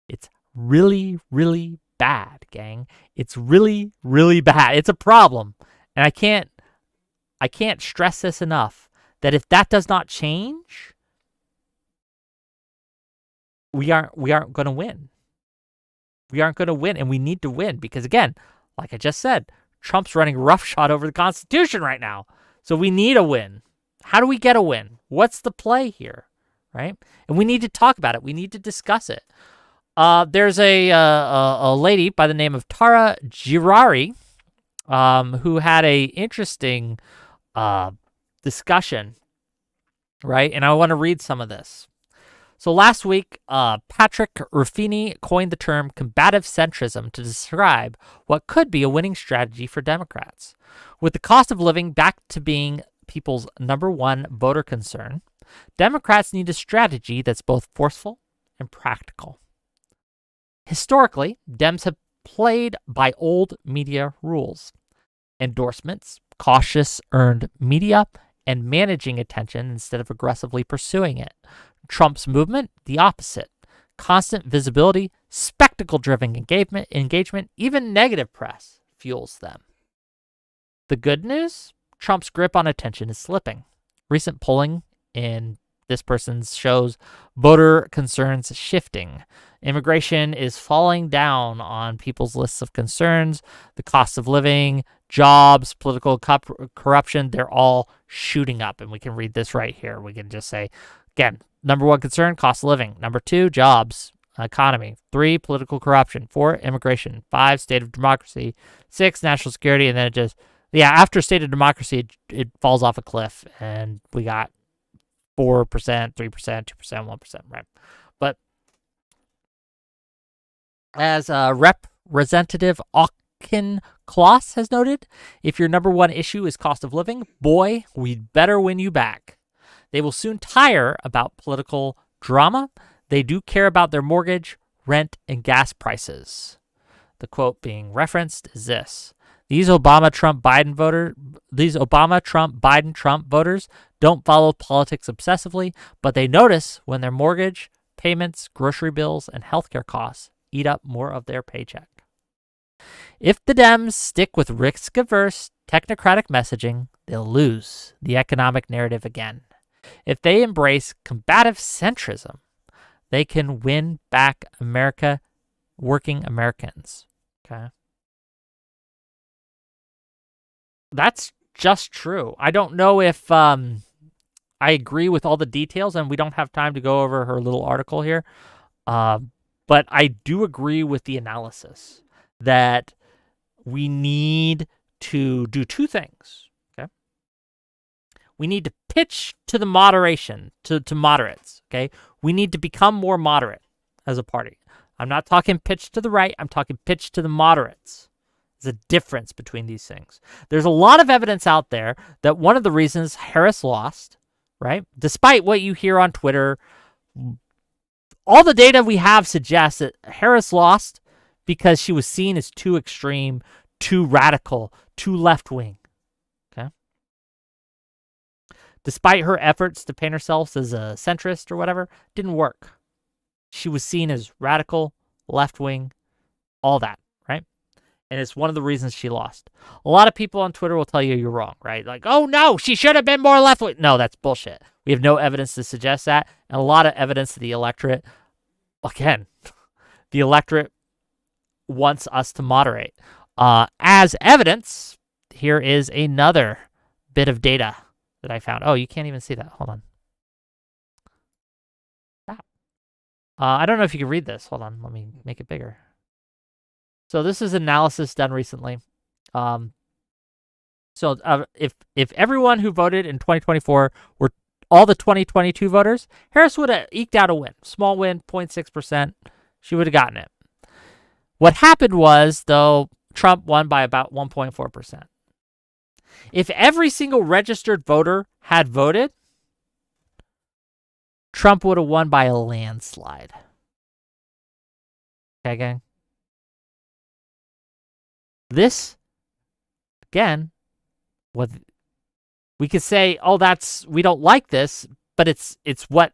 It's really, really bad, gang. It's really, really bad. It's a problem. And I can't stress this enough, that if that does not change, we aren't going to win. We aren't going to win, and we need to win because, again, like I just said, Trump's running roughshod over the Constitution right now. So we need a win. How do we get a win? What's the play here, right? And we need to talk about it. We need to discuss it. There's a lady by the name of Tara Girari who had a interesting discussion, right? And I want to read some of this. So last week, Patrick Ruffini coined the term combative centrism to describe what could be a winning strategy for Democrats. With the cost of living back to being people's number one voter concern, Democrats need a strategy that's both forceful and practical. Historically, Dems have played by old media rules. Endorsements, cautious earned media, and managing attention instead of aggressively pursuing it. Trump's movement, the opposite. Constant visibility, spectacle-driven engagement, even negative press fuels them. The good news? Trump's grip on attention is slipping. Recent polling in this person's shows voter concerns shifting. Immigration is falling down on people's lists of concerns. The cost of living, jobs, political corruption, they're all shooting up. And we can read this right here. We can just say, again, number one concern, cost of living. Number two, jobs, economy. 3, political corruption. 4, immigration. 5, state of democracy. 6, national security. And then it just, after state of democracy, it falls off a cliff. And we got 4%, 3%, 2%, 1%, right? But as Representative Auchincloss has noted, if your number one issue is cost of living, boy, we'd better win you back. They will soon tire about political drama. They do care about their mortgage, rent, and gas prices. The quote being referenced is this: These Obama, Trump, Biden voters don't follow politics obsessively, but they notice when their mortgage, payments, grocery bills, and healthcare costs eat up more of their paycheck. If the Dems stick with risk-averse, technocratic messaging, they'll lose the economic narrative again. If they embrace combative centrism, they can win back America, working Americans. Okay. That's just true. I don't know if I agree with all the details, and we don't have time to go over her little article here. But I do agree with the analysis that we need to do two things. Okay. We need to pitch to the moderation, to moderates. Okay. We need to become more moderate as a party. I'm not talking pitch to the right. I'm talking pitch to the moderates. There's a difference between these things. There's a lot of evidence out there that one of the reasons Harris lost, right, despite what you hear on Twitter, all the data we have suggests that Harris lost because she was seen as too extreme, too radical, too left-wing. Okay? Despite her efforts to paint herself as a centrist or whatever, didn't work. she was seen as radical, left-wing, all that, right? And it's one of the reasons she lost. A lot of people on Twitter will tell you you're wrong, right? Like, oh no, she should have been more left-wing. No, that's bullshit. We have no evidence to suggest that, and a lot of evidence that the electorate, again, the electorate wants us to moderate. As evidence, here is another bit of data that I found. Oh, you can't even see that. Hold on. Stop. I don't know if you can read this. Hold on. Let me make it bigger. So this is analysis done recently. So if everyone who voted in 2024 were all the 2022 voters, Harris would have eked out a win. Small win, 0.6%. She would have gotten it. What happened was, though, Trump won by about 1.4%. If every single registered voter had voted, Trump would have won by a landslide. Okay, gang? This, again, what we could say, oh, we don't like this, but it's what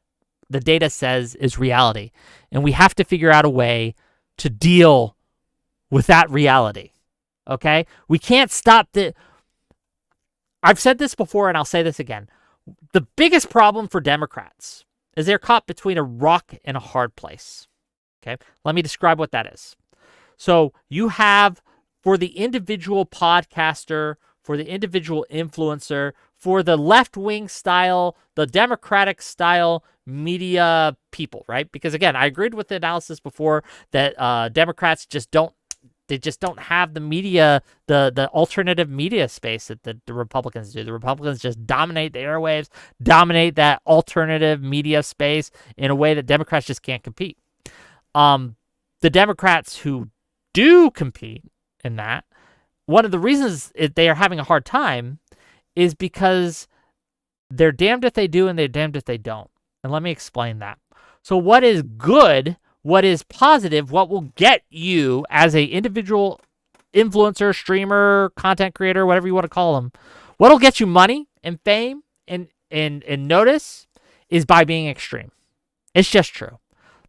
the data says is reality. And we have to figure out a way to deal with that reality. Okay? We can't stop I've said this before and I'll say this again. The biggest problem for Democrats is they're caught between a rock and a hard place. Okay? Let me describe what that is. So you have, for the individual podcaster, for the individual influencer, for the left-wing style, the Democratic style media people, right? Because again, I agreed with the analysis before that Democrats just don't have the media, the alternative media space that the Republicans do. The Republicans just dominate the airwaves, dominate that alternative media space in a way that Democrats just can't compete. The Democrats who do compete in that, one of the reasons they are having a hard time is because they're damned if they do and they're damned if they don't. And let me explain that. So what is good, what is positive, what will get you as an individual influencer, streamer, content creator, whatever you want to call them, what will get you money and fame and notice is by being extreme. It's just true.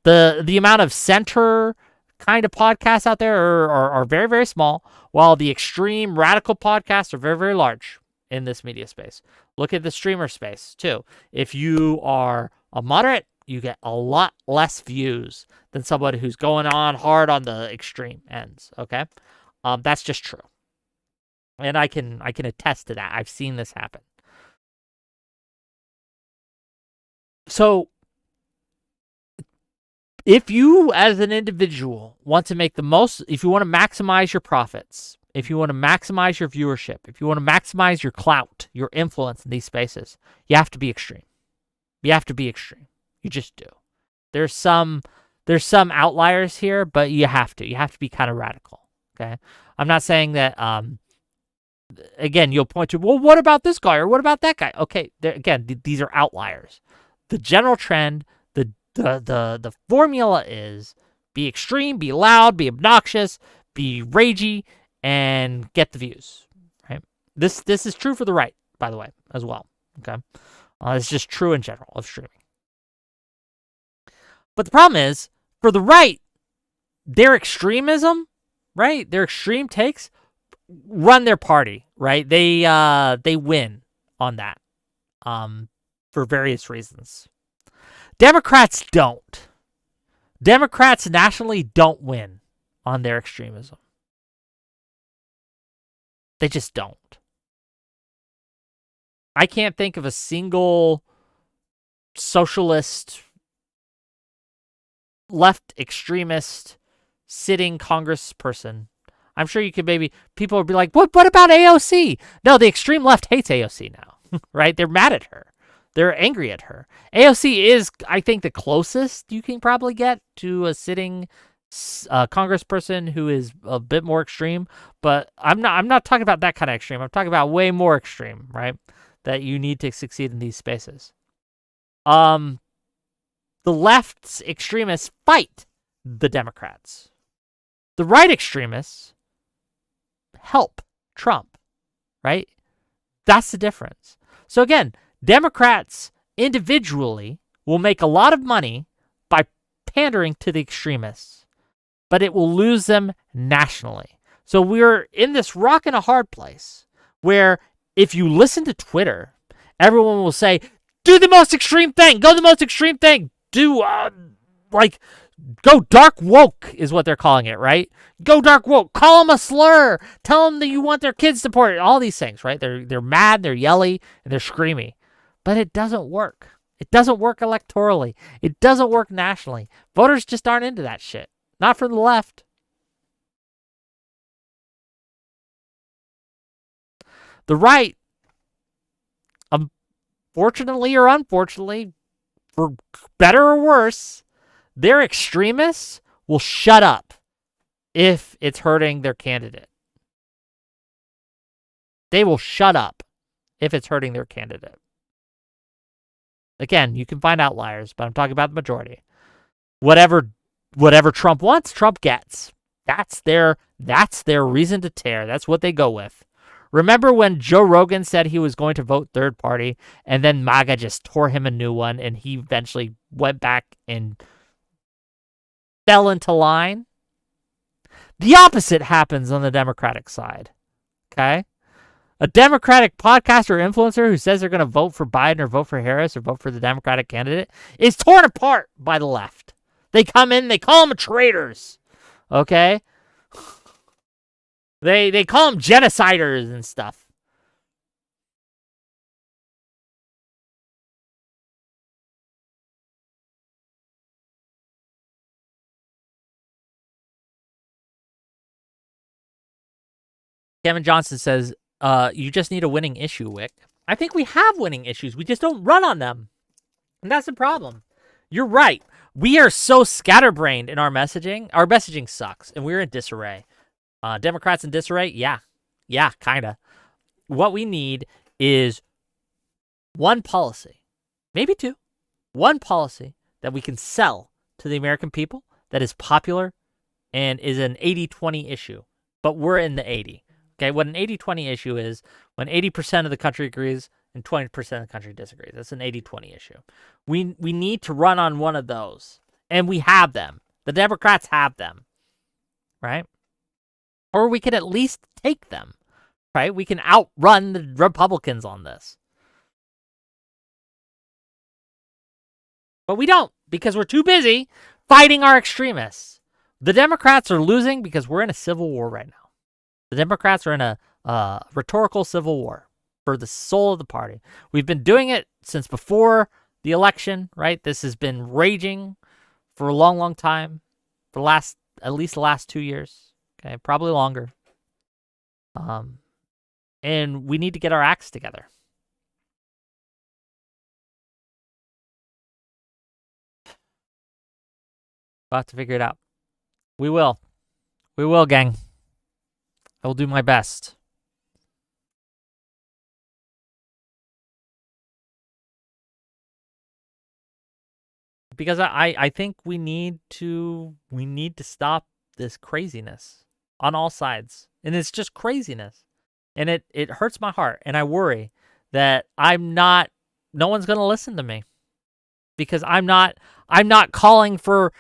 The amount of center kind of podcasts out there are very, very small, while the extreme radical podcasts are very, very large in this media space. Look at the streamer space too. If you are a moderate, you get a lot less views than somebody who's going on hard on the extreme ends. Okay, that's just true, and I can attest to that. I've seen this happen. So, if you as an individual want to make the most, if you want to maximize your profits, if you want to maximize your viewership, if you want to maximize your clout, your influence in these spaces, you have to be extreme. You have to be extreme. You just do. There's some outliers here, but you have to. You have to be kind of radical. Okay. I'm not saying that. Again, you'll point to, well, what about this guy or what about that guy? Okay. Again, these are outliers. The general trend, the formula is be extreme, be loud, be obnoxious, be ragey, and get the views. Right. This is true for the right, by the way, as well. Okay. It's just true in general of streaming. But the problem is, for the right, their extremism, right? Their extreme takes run their party, right? They win on that for various reasons. Democrats don't. Democrats nationally don't win on their extremism. They just don't. I can't think of a single socialist, left extremist sitting congressperson. I'm sure you could people would be like, what about AOC? No, the extreme left hates AOC now, right? They're mad at her. They're angry at her. AOC is, I think, the closest you can probably get to a sitting congressperson who is a bit more extreme, but I'm not talking about that kind of extreme. I'm talking about way more extreme, right? That you need to succeed in these spaces. The left's extremists fight the Democrats. The right extremists help Trump, right? That's the difference. So again, Democrats individually will make a lot of money by pandering to the extremists, but it will lose them nationally. So we're in this rock and a hard place where if you listen to Twitter, everyone will say, do the most extreme thing, go the most extreme thing, do go dark woke is what they're calling it, right? Go dark woke, call them a slur, tell them that you want their kids deported, all these things, right? They're mad, they're yelly, and they're screamy. But it doesn't work. It doesn't work electorally. It doesn't work nationally. Voters just aren't into that shit. Not from the left. The right, fortunately or unfortunately, for better or worse, their extremists will shut up if it's hurting their candidate. They will shut up if it's hurting their candidate. Again, you can find outliers, but I'm talking about the majority. Whatever Trump wants, Trump gets. That's their reason to tear. That's what they go with. Remember when Joe Rogan said he was going to vote third party, and then MAGA just tore him a new one, and he eventually went back and fell into line? The opposite happens on the Democratic side. Okay? A Democratic podcaster or influencer who says they're going to vote for Biden or vote for Harris or vote for the Democratic candidate is torn apart by the left. They come in, they call them traitors. Okay? They call them genociders and stuff. Kevin Johnson says, you just need a winning issue, Wick. I think we have winning issues. We just don't run on them. And that's the problem. You're right. We are so scatterbrained in our messaging. Our messaging sucks, and we're in disarray. Democrats in disarray? Yeah, kind of. What we need is one policy, maybe two, one policy that we can sell to the American people that is popular and is an 80-20 issue. But we're in the 80. Okay, what an 80-20 issue is when 80% of the country agrees and 20% of the country disagrees. That's an 80-20 issue. We need to run on one of those, and we have them. The Democrats have them, right? Or we could at least take them, right? We can outrun the Republicans on this. But we don't, because we're too busy fighting our extremists. The Democrats are losing because we're in a civil war right now. The Democrats are in a rhetorical civil war for the soul of the party. We've been doing it since before the election, right? This has been raging for a long, long time, for at least the last 2 years. Okay, probably longer. And we need to get our acts together. We'll have to figure it out. We will. We will, gang. I will do my best. Because I think we need to stop this craziness on all sides. And it's just craziness. And it hurts my heart. And I worry that no one's going to listen to me. Because I'm not calling for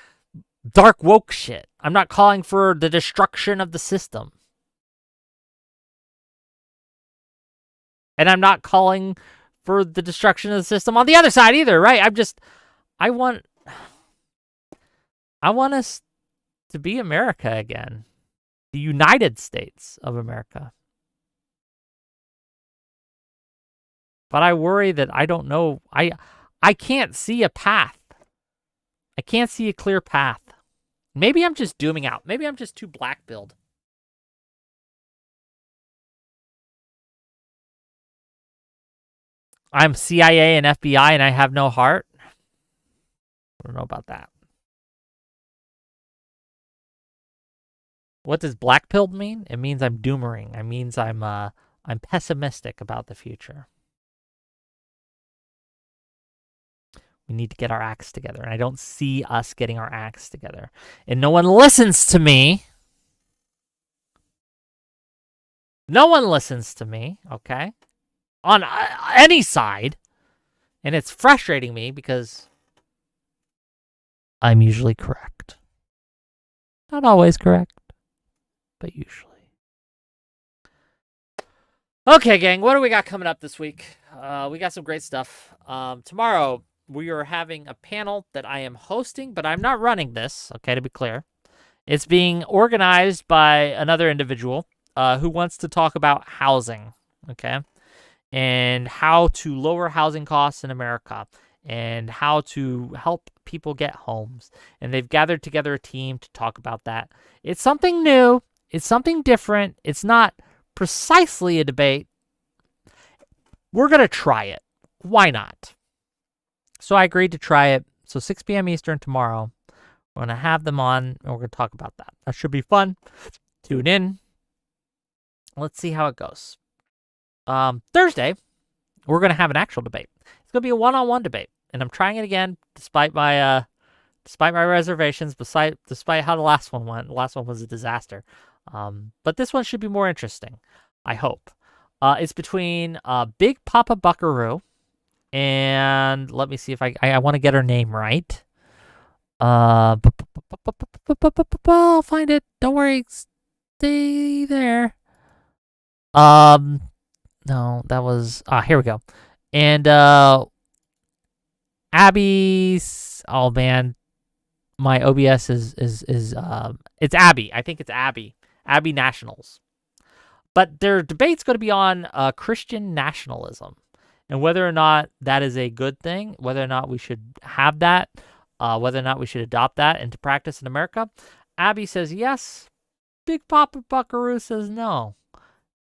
dark woke shit. I'm not calling for the destruction of the system. And I'm not calling for the destruction of the system on the other side either, right? I want us to be America again. The United States of America. But I worry that I don't know. I can't see a path. I can't see a clear path. Maybe I'm just dooming out. Maybe I'm just too black-pilled. I'm CIA and FBI and I have no heart. I don't know about that. What does black-pilled mean? It means I'm doomering. It means I'm pessimistic about the future. We need to get our acts together. And I don't see us getting our acts together. And no one listens to me. No one listens to me, okay? On any side. And it's frustrating me because I'm usually correct. Not always correct, but usually. Okay, gang, what do we got coming up this week? We got some great stuff. Tomorrow, we are having a panel that I am hosting, but I'm not running this, okay, to be clear. It's being organized by another individual who wants to talk about housing, okay, and how to lower housing costs in America and how to help people get homes. And they've gathered together a team to talk about that. It's something new. It's something different. It's not precisely a debate. We're going to try it. Why not? So I agreed to try it. So 6 p.m. Eastern tomorrow. We're going to have them on, and we're going to talk about that. That should be fun. Tune in. Let's see how it goes. Thursday, we're going to have an actual debate. It's going to be a one-on-one debate, and I'm trying it again despite my reservations, despite how the last one went. The last one was a disaster. But this one should be more interesting, I hope. It's between Big Papa Buckaroo and let me see if I want to get her name right. I'll find it. Don't worry. Stay there. No, that was here we go. And Abby's oh man, my OBS is it's Abby. I think it's Abby. Abby Nationals. But their debate's going to be on Christian nationalism and whether or not that is a good thing, whether or not we should have that, whether or not we should adopt that into practice in America. Abby says yes. Big Papa Buckaroo says no.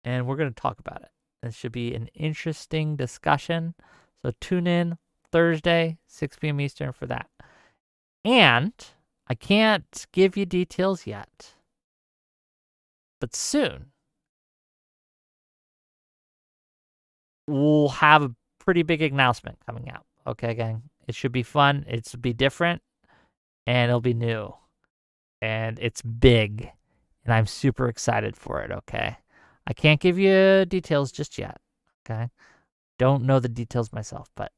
And we're going to talk about it. It should be an interesting discussion. So tune in Thursday, 6 p.m. Eastern for that. And I can't give you details yet, but soon we'll have a pretty big announcement coming out. Okay, gang? It should be fun. It'll be different, and it'll be new, and it's big, and I'm super excited for it, okay? I can't give you details just yet, okay? Don't know the details myself, but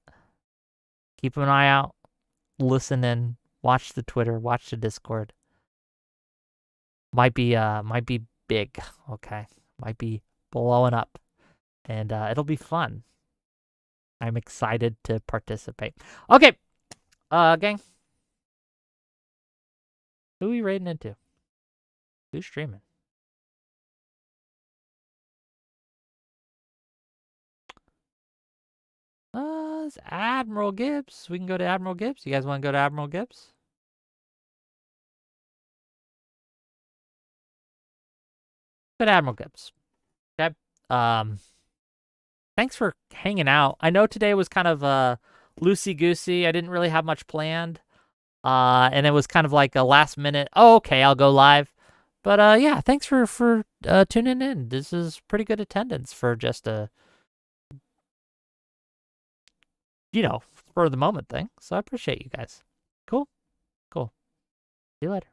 keep an eye out, listen in, watch the Twitter, watch the Discord. Might be big, okay? Might be blowing up, and it'll be fun. I'm excited to participate. Okay, gang. Who are we raiding into? Who's streaming? It's Admiral Gibbs. We can go to Admiral Gibbs. You guys want to go to Admiral Gibbs? Go to Admiral Gibbs. Okay. Thanks for hanging out. I know today was kind of loosey-goosey. I didn't really have much planned. And it was kind of like a last minute, oh, okay, I'll go live. But yeah, thanks for tuning in. This is pretty good attendance for just a, for the moment thing. So I appreciate you guys. Cool. See you later.